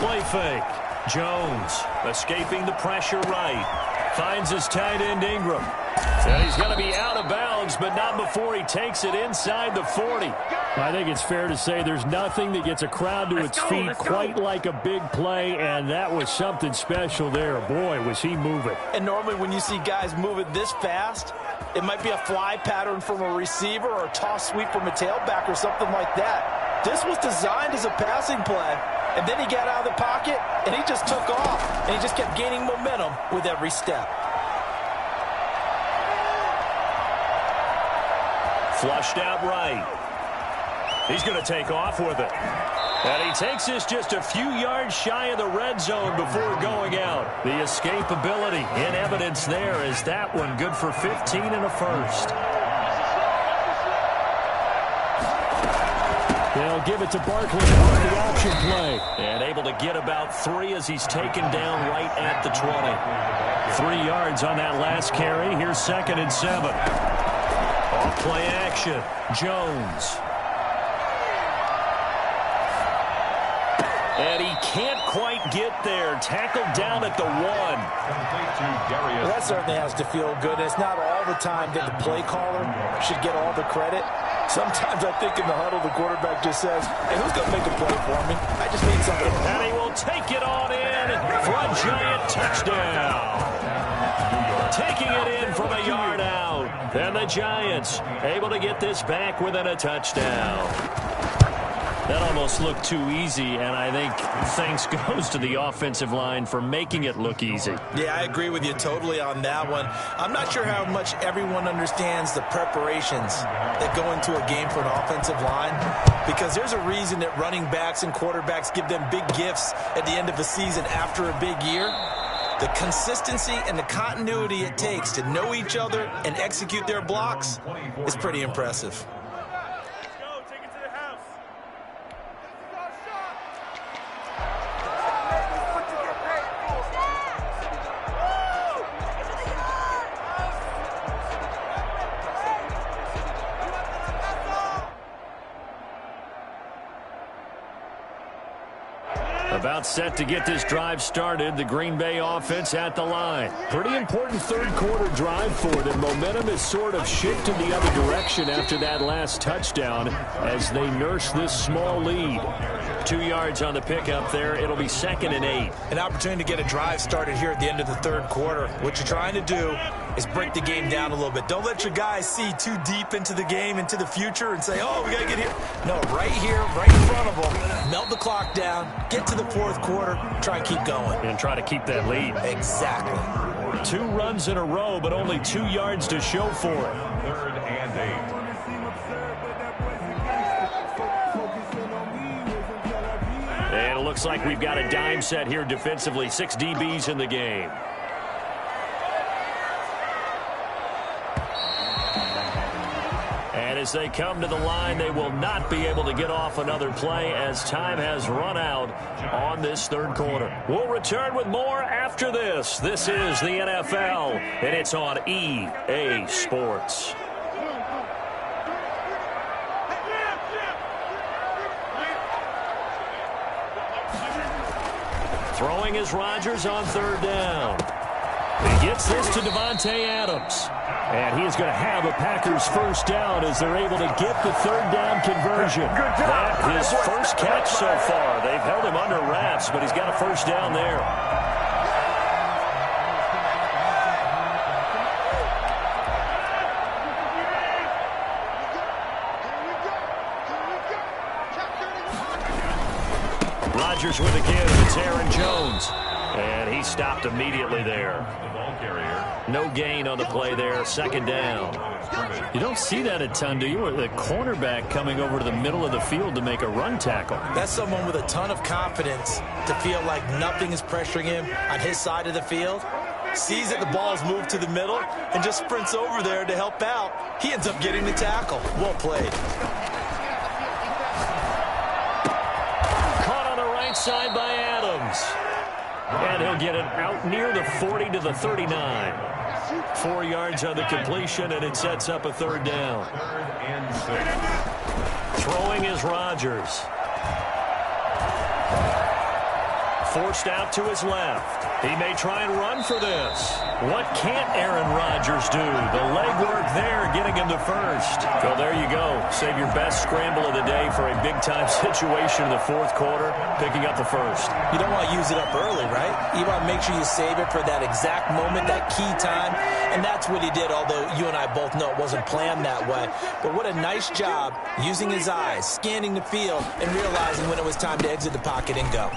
Play fake. Jones escaping the pressure right. Finds his tight end Ingram. And he's going to be out of bounds, but not before he takes it inside the 40. I think it's fair to say there's nothing that gets a crowd to its feet quite like a big play, and that was something special there. Boy, was he moving. And normally when you see guys moving this fast, it might be a fly pattern from a receiver or a toss sweep from a tailback or something like that. This was designed as a passing play. And then he got out of the pocket, and he just took off. And he just kept gaining momentum with every step. Flushed out right. He's going to take off with it. And he takes this just a few yards shy of the red zone before going out. The escapability in evidence there is that one good for 15 and a first. They'll give it to Barkley on the option play. And able to get about 3 as he's taken down right at the 20. 3 yards on that last carry. Here's 2nd and 7. Off play action. Jones. And he can't quite get there. Tackled down at the 1. Well, that certainly has to feel good. It's not all the time that the play caller should get all the credit. Sometimes I think in the huddle, the quarterback just says, hey, who's going to make a play for me? I just need something. And he will take it on in for a Giant touchdown. Taking it in from a yard out. And the Giants able to get this back within a touchdown. That almost looked too easy, and I think thanks goes to the offensive line for making it look easy. Yeah, I agree with you totally on that one. I'm not sure how much everyone understands the preparations that go into a game for an offensive line, because there's a reason that running backs and quarterbacks give them big gifts at the end of a season after a big year. The consistency and the continuity it takes to know each other and execute their blocks is pretty impressive. About set to get this drive started. The Green Bay offense at the line. Pretty important third quarter drive for them. Momentum is sort of shifted the other direction after that last touchdown as they nurse this small lead. 2 yards on the pickup there. It'll be 2nd and 8. An opportunity to get a drive started here at the end of the third quarter. What you're trying to do is break the game down a little bit. Don't let your guys see too deep into the game, into the future, and say, oh, we got to get here. No, right here, right in front of them. Melt the clock down, get to the fourth quarter, try and keep going. And try to keep that lead. Exactly. 2 runs in a row, but only 2 yards to show for it. 3rd and 8. And it looks like we've got a dime set here defensively. 6 DBs in the game. And as they come to the line, they will not be able to get off another play as time has run out on this third quarter. We'll return with more after this. This is the NFL, and it's on EA Sports. Throwing is Rodgers on third down. He gets this to Davante Adams. And he is going to have a Packers first down as they're able to get the third down conversion. That his first catch so far. They've held him under wraps, but he's got a first down there. Rodgers with again. It's Aaron Jones. And he stopped immediately there. No gain on the play there. Second down. You don't see that a ton, do you? The cornerback coming over to the middle of the field to make a run tackle. That's someone with a ton of confidence to feel like nothing is pressuring him on his side of the field. Sees that the ball's moved to the middle and just sprints over there to help out. He ends up getting the tackle. Well played. Caught on the right side by Adams. And he'll get it out near the 40 to the 39. 4 yards on the completion, and it sets up a third down. Throwing is Rodgers. Forced out to his left. He may try and run for this. What can't Aaron Rodgers do? The legwork there getting him to first. Well, there you go. Save your best scramble of the day for a big-time situation in the fourth quarter, picking up the first. You don't want to use it up early, right? You want to make sure you save it for that exact moment, that key time, and that's what he did, although you and I both know it wasn't planned that way. But what a nice job using his eyes, scanning the field, and realizing when it was time to exit the pocket and go.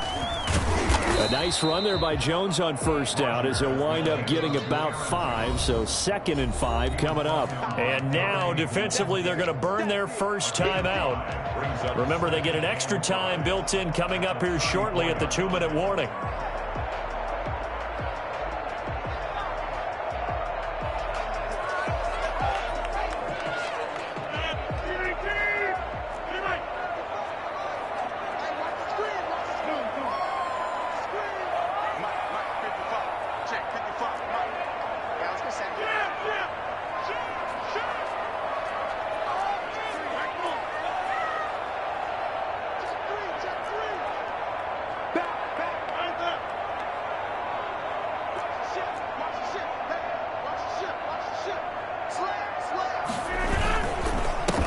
A nice run there by Jones on first down as he'll wind up getting about 5, so 2nd and 5 coming up. And now, defensively, they're going to burn their first time out. Remember, they get an extra time built in coming up here shortly at the 2-minute warning.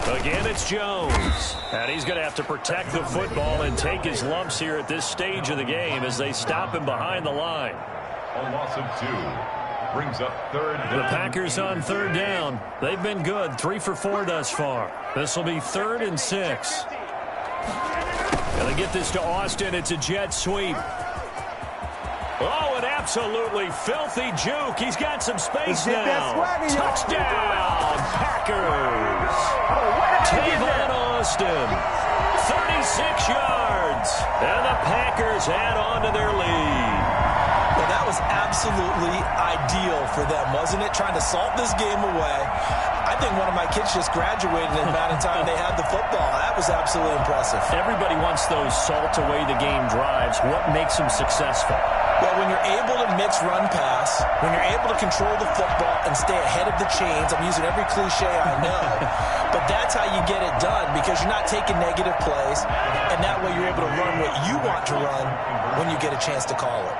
Again, it's Jones. And he's going to have to protect the football and take his lumps here at this stage of the game as they stop him behind the line. A loss of 2 brings up third down. The Packers on third down. They've been good, 3 for 4 thus far. This will be 3rd and 6. And they get this to Austin. It's a jet sweep. Oh, an absolutely filthy juke. He's got some space now. Touchdown, Packers. Tavon Austin, 36 yards. And the Packers add on to their lead. Well, that was absolutely ideal for them, wasn't it? Trying to salt this game away. I think one of my kids just graduated in the amount of time they had the football. That was absolutely impressive. Everybody wants those salt away the game drives. What makes them successful? Well, when you're able to mix run pass, when you're able to control the football and stay ahead of the chains, I'm using every cliche I know, but that's how you get it done because you're not taking negative plays, and that way you're able to run what you want to run when you get a chance to call it.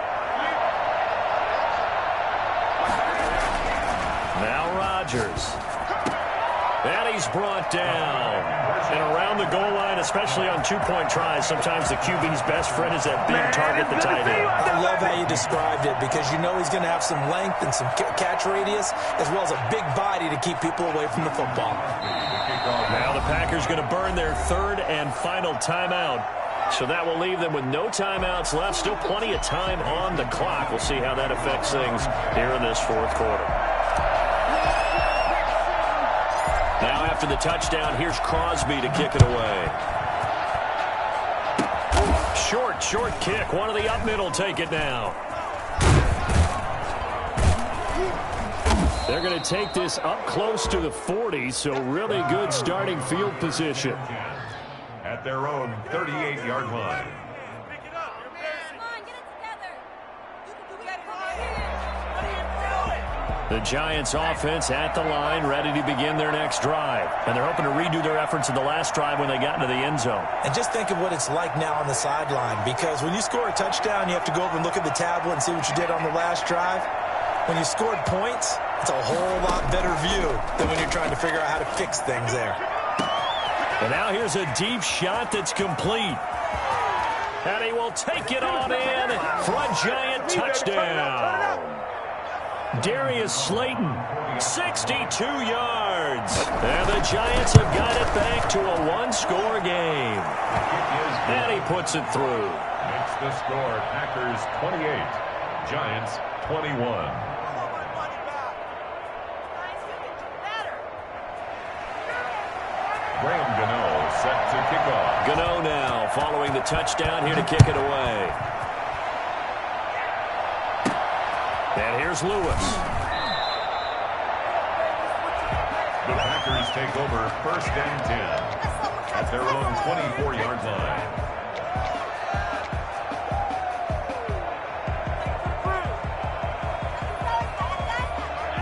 Now Rodgers. And he's brought down. And around the goal line, especially on two-point tries, sometimes the QB's best friend is that big target, the tight end. I love how you described it because you know he's going to have some length and some catch radius as well as a big body to keep people away from the football. Now the Packers going to burn their 3rd and final timeout. So that will leave them with no timeouts left. Still plenty of time on the clock. We'll see how that affects things here in this fourth quarter. Now after the touchdown, here's Crosby to kick it away. Short kick. One of the up middle take it now. They're going to take this up close to the 40, so really good starting field position. At their own 38-yard line. The Giants offense at the line, ready to begin their next drive. And they're hoping to redo their efforts in the last drive when they got into the end zone. And just think of what it's like now on the sideline, because when you score a touchdown, you have to go over and look at the tablet and see what you did on the last drive. When you scored points, it's a whole lot better view than when you're trying to figure out how to fix things there. And now here's a deep shot that's complete. And he will take it on in for a Giant touchdown. Darius Slayton, 62 yards. And the Giants have got it back to a one-score game. And he puts it through. Makes the score Packers 28, Giants 21. Graham Gano set to kick off. Gano now following the touchdown here to kick it away. And here's Lewis. The Packers take over 1st and 10 at their own 24-yard line.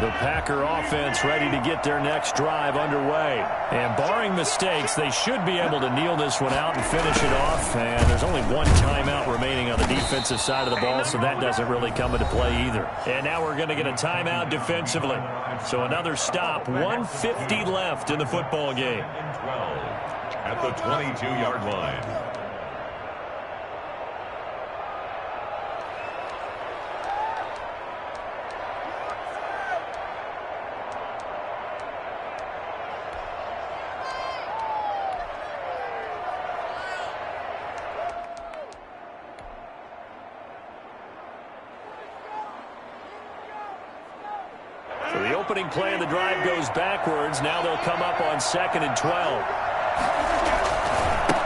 The Packer offense ready to get their next drive underway. And barring mistakes, they should be able to kneel this one out and finish it off. And there's only one timeout remaining on the defensive side of the ball, so that doesn't really come into play either. And now we're going to get a timeout defensively. So another stop, 1:50 left in the football game. 12 at the 22-yard line. So the opening play of the drive goes backwards. Now they'll come up on 2nd and 12.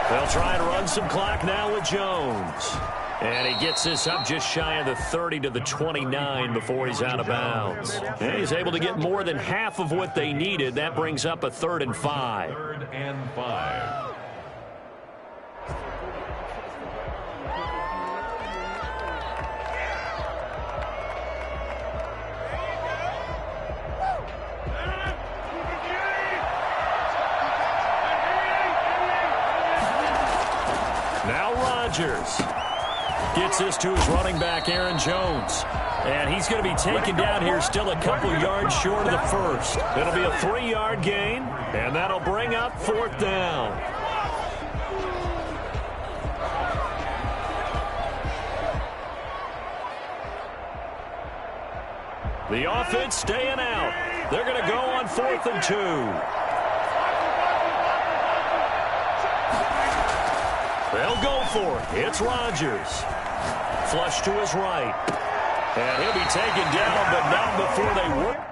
They'll try and run some clock now with Jones. And he gets this up just shy of the 30 to the 29 before he's out of bounds. And he's able to get more than half of what they needed. That brings up a 3rd and 5. 3rd and 5. Now Rodgers gets this to his running back, Aaron Jones. And he's going to be taken down here still a couple yards short of the first. It'll be a 3-yard gain, and that'll bring up 4th down. The offense staying out. They're going to go on 4th and 2. They'll go for it. It's Rodgers. Flush to his right. And he'll be taken down, but not before they work.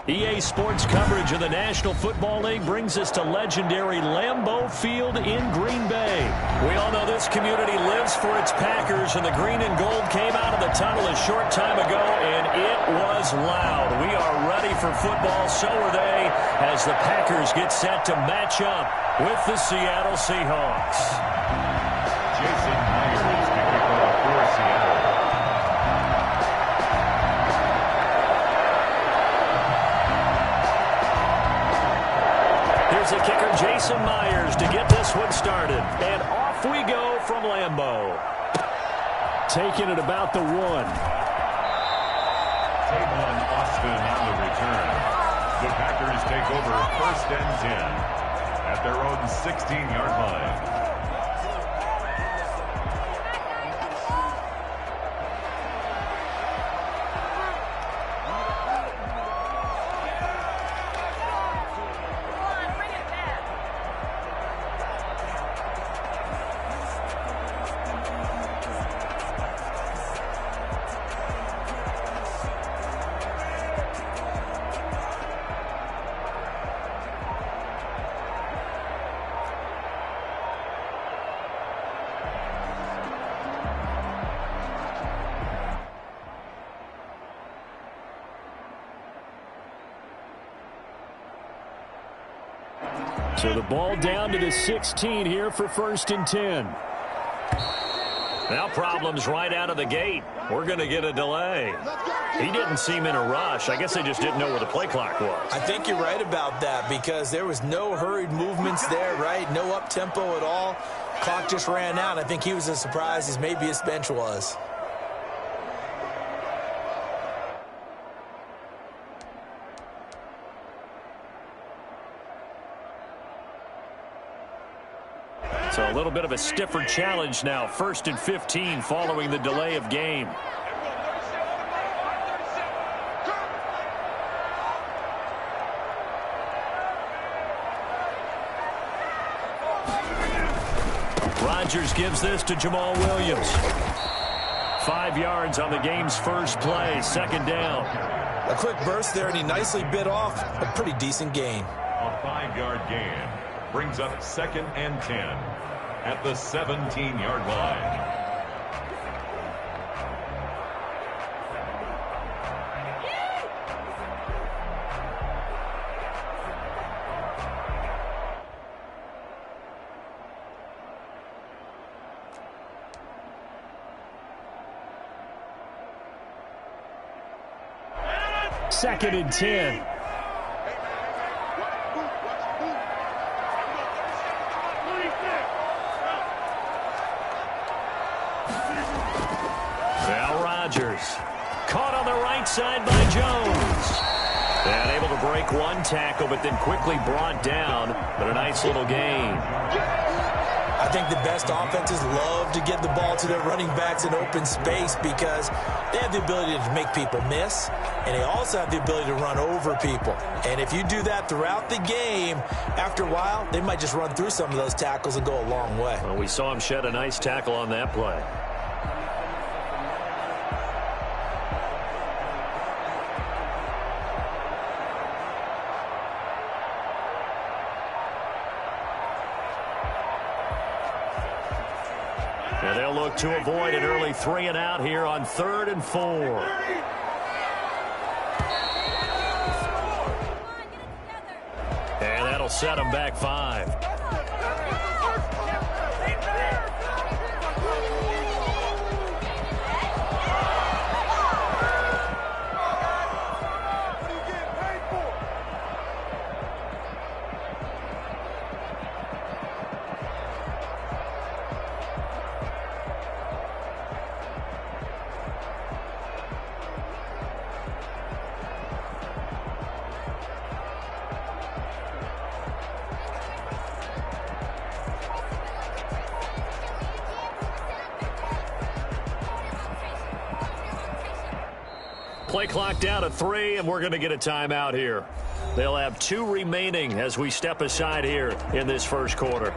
EA Sports coverage of the National Football League brings us to legendary Lambeau Field in Green Bay. We all know this community lives for its Packers, and the green and gold came out of the tunnel a short time ago, and it was loud. We are ready for football, so are they, as the Packers get set to match up with the Seattle Seahawks. Jason Myers to kick off for Seattle. Here's the kicker, Jason Myers, to get this one started. And off we go from Lambeau. Taking it about the 1. Tavon Austin on the return. The Packers take over 1st and 10 at their own 16-yard line. So the ball down to the 16 here for 1st and 10. Now problems right out of the gate. We're going to get a delay. He didn't seem in a rush. I guess they just didn't know where the play clock was. I think you're right about that because there was no hurried movements there, right? No up-tempo at all. Clock just ran out. I think he was as surprised as maybe his bench was. So a little bit of a stiffer challenge now. 1st and 15 following the delay of game. Rodgers gives this to Jamal Williams. 5 yards on the game's first play. 2nd down. A quick burst there, and he nicely bit off a pretty decent gain. A 5-yard gain brings up 2nd and 10 at the 17-yard line. Second and 10. Now Rodgers. Caught on the right side by Jones. And able to break one tackle, but then quickly brought down. But a nice little gain. I think the best offenses love to get the ball to their running backs in open space because they have the ability to make people miss, and they also have the ability to run over people. And if you do that throughout the game, after a while, they might just run through some of those tackles and go a long way. Well, we saw him shed a nice tackle on that play. And they'll look to avoid an early 3 and out here on 3rd and 4. And that'll set them back 5. Play clock down to 3, and we're going to get a timeout here. They'll have 2 remaining as we step aside here in this first quarter.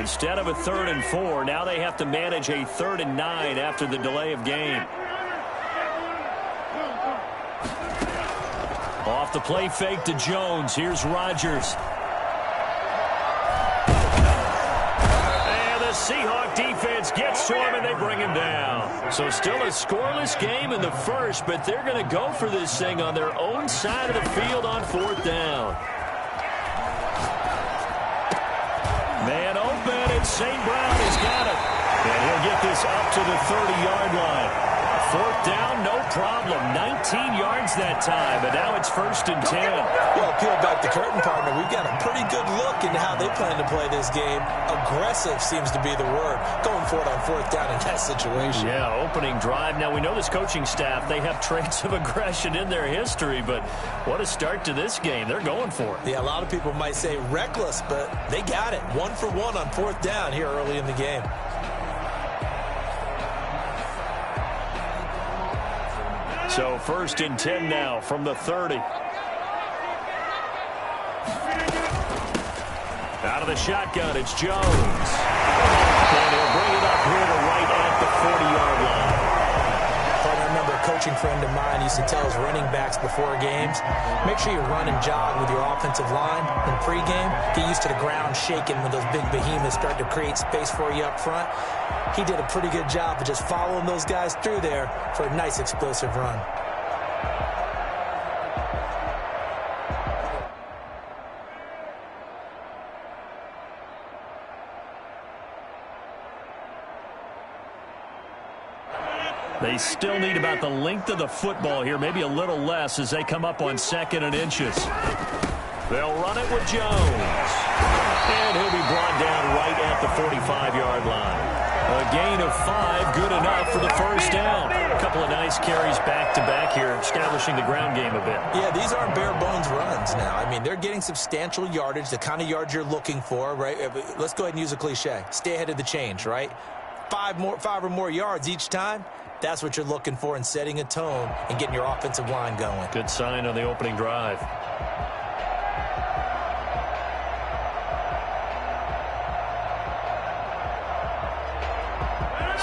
Instead of a 3rd and 4, now they have to manage a 3rd and 9 after the delay of game. Off the play fake to Jones. Here's Rodgers. And the Seahawk defense gets to him, and they bring him down. So still a scoreless game in the first, but they're going to go for this thing on their own side of the field on 4th down. Man open, and St. Brown has got it. And he'll get this up to the 30-yard line. 4th down, no problem. 19 yards that time, but now it's 1st and 10. Well, peel back the curtain, partner. We've got a pretty good look into how they plan to play this game. Aggressive seems to be the word. Going for it on 4th down in that situation. Yeah, opening drive. Now, we know this coaching staff, they have traits of aggression in their history, but what a start to this game. They're going for it. Yeah, a lot of people might say reckless, but they got it. 1 for 1 on 4th down here early in the game. So 1st and 10 now from the 30. Out of the shotgun, it's Jones. And he'll bring it up here to right at the 40-yard line. But I remember a coaching friend of mine used to tell his running backs before games, make sure you run and jog with your offensive line in pregame. Get used to the ground shaking when those big behemoths start to create space for you up front. He did a pretty good job of just following those guys through there for a nice explosive run. They still need about the length of the football here, maybe a little less as they come up on 2nd and inches. They'll run it with Jones. And he'll be brought down right at the 45-yard line. A gain of 5, good enough for the 1st down. A couple of nice carries back-to-back here, establishing the ground game a bit. Yeah, these aren't bare-bones runs now. I mean, they're getting substantial yardage, the kind of yards you're looking for, right? Let's go ahead and use a cliche. Stay ahead of the change, right? 5 or more yards each time. That's what you're looking for in setting a tone and getting your offensive line going. Good sign on the opening drive.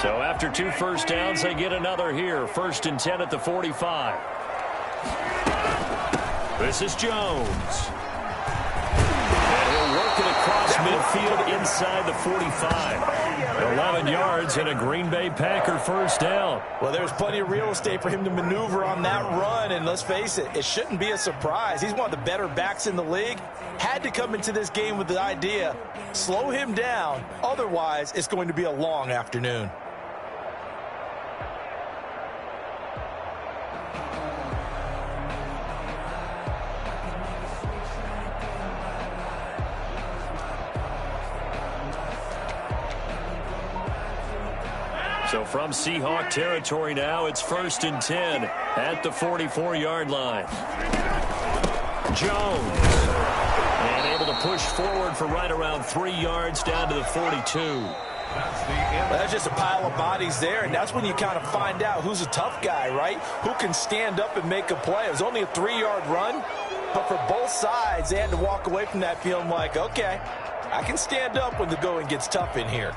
So after 2 1st downs, they get another here. 1st and 10 at the 45. This is Jones. And he'll work it across midfield inside the 45. 11 yards and a Green Bay Packer 1st down. Well, there's plenty of real estate for him to maneuver on that run, and let's face it, it shouldn't be a surprise. He's one of the better backs in the league. Had to come into this game with the idea, slow him down, otherwise it's going to be a long afternoon. So from Seahawk territory now, it's 1st and 10 at the 44-yard line. Jones. And able to push forward for right around 3 yards down to the 42. That's just a pile of bodies there, and that's when you kind of find out who's a tough guy, right? Who can stand up and make a play. It was only a 3-yard run, but for both sides, they had to walk away from that feeling like, okay, I can stand up when the going gets tough in here.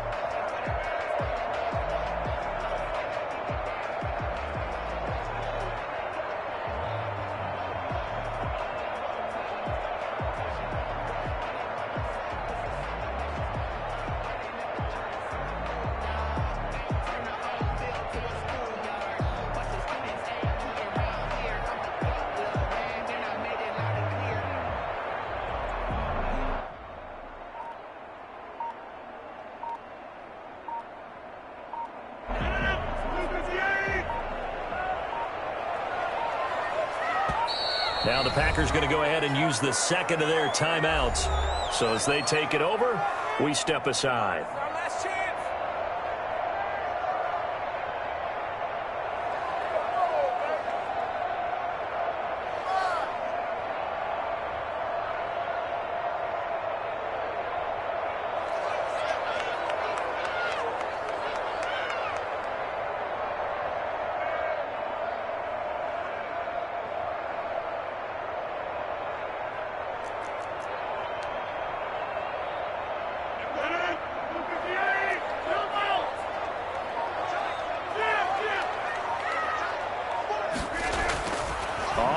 Now the Packers going to go ahead and use the second of their timeouts. So as they take it over, we step aside.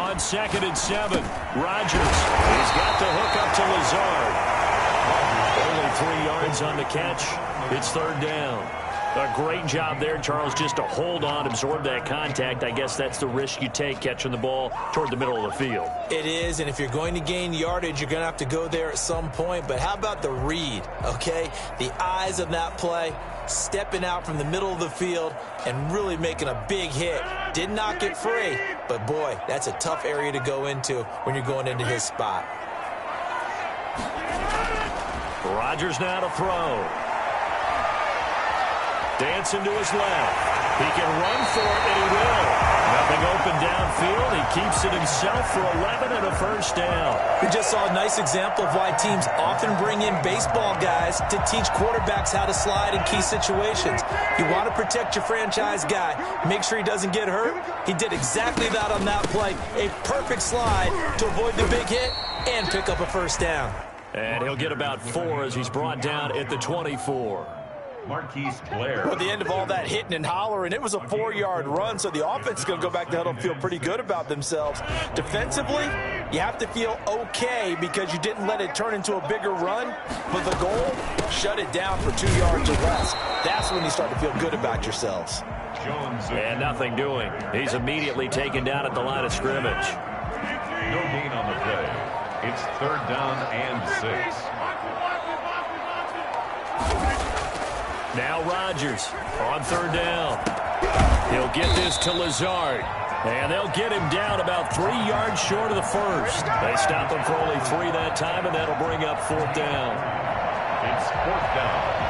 On 2nd and 7, Rodgers. He's got the hook up to Lazard. Only 3 yards on the catch. It's 3rd down. A great job there, Charles, just to hold on, absorb that contact. I guess that's the risk you take catching the ball toward the middle of the field. It is, and if you're going to gain yardage, you're going to have to go there at some point. But how about the read, okay? The eyes of that play, stepping out from the middle of the field and really making a big hit. Did not get free, but boy, that's a tough area to go into when you're going into his spot. Rodgers now to throw. Dancing to his left. He can run for it, and he will. Nothing open downfield. He keeps it himself for 11 and a 1st down. We just saw a nice example of why teams often bring in baseball guys to teach quarterbacks how to slide in key situations. You want to protect your franchise guy. Make sure he doesn't get hurt. He did exactly that on that play. A perfect slide to avoid the big hit and pick up a 1st down. And he'll get about 4 as he's brought down at the 24. Marquise Blair. Well, at the end of all that hitting and hollering, it was a 4-yard run, so the offense is going to go back to the huddle and feel pretty good about themselves. Defensively, you have to feel okay because you didn't let it turn into a bigger run, but the goal, shut it down for 2 yards or less. That's when you start to feel good about yourselves. And nothing doing. He's immediately taken down at the line of scrimmage. No gain on the play. It's 3rd down and 6. Now Rodgers on 3rd down. He'll get this to Lazard. And they'll get him down about 3 yards short of the 1st. They stop him for only 3 that time, and that'll bring up 4th down. It's 4th down.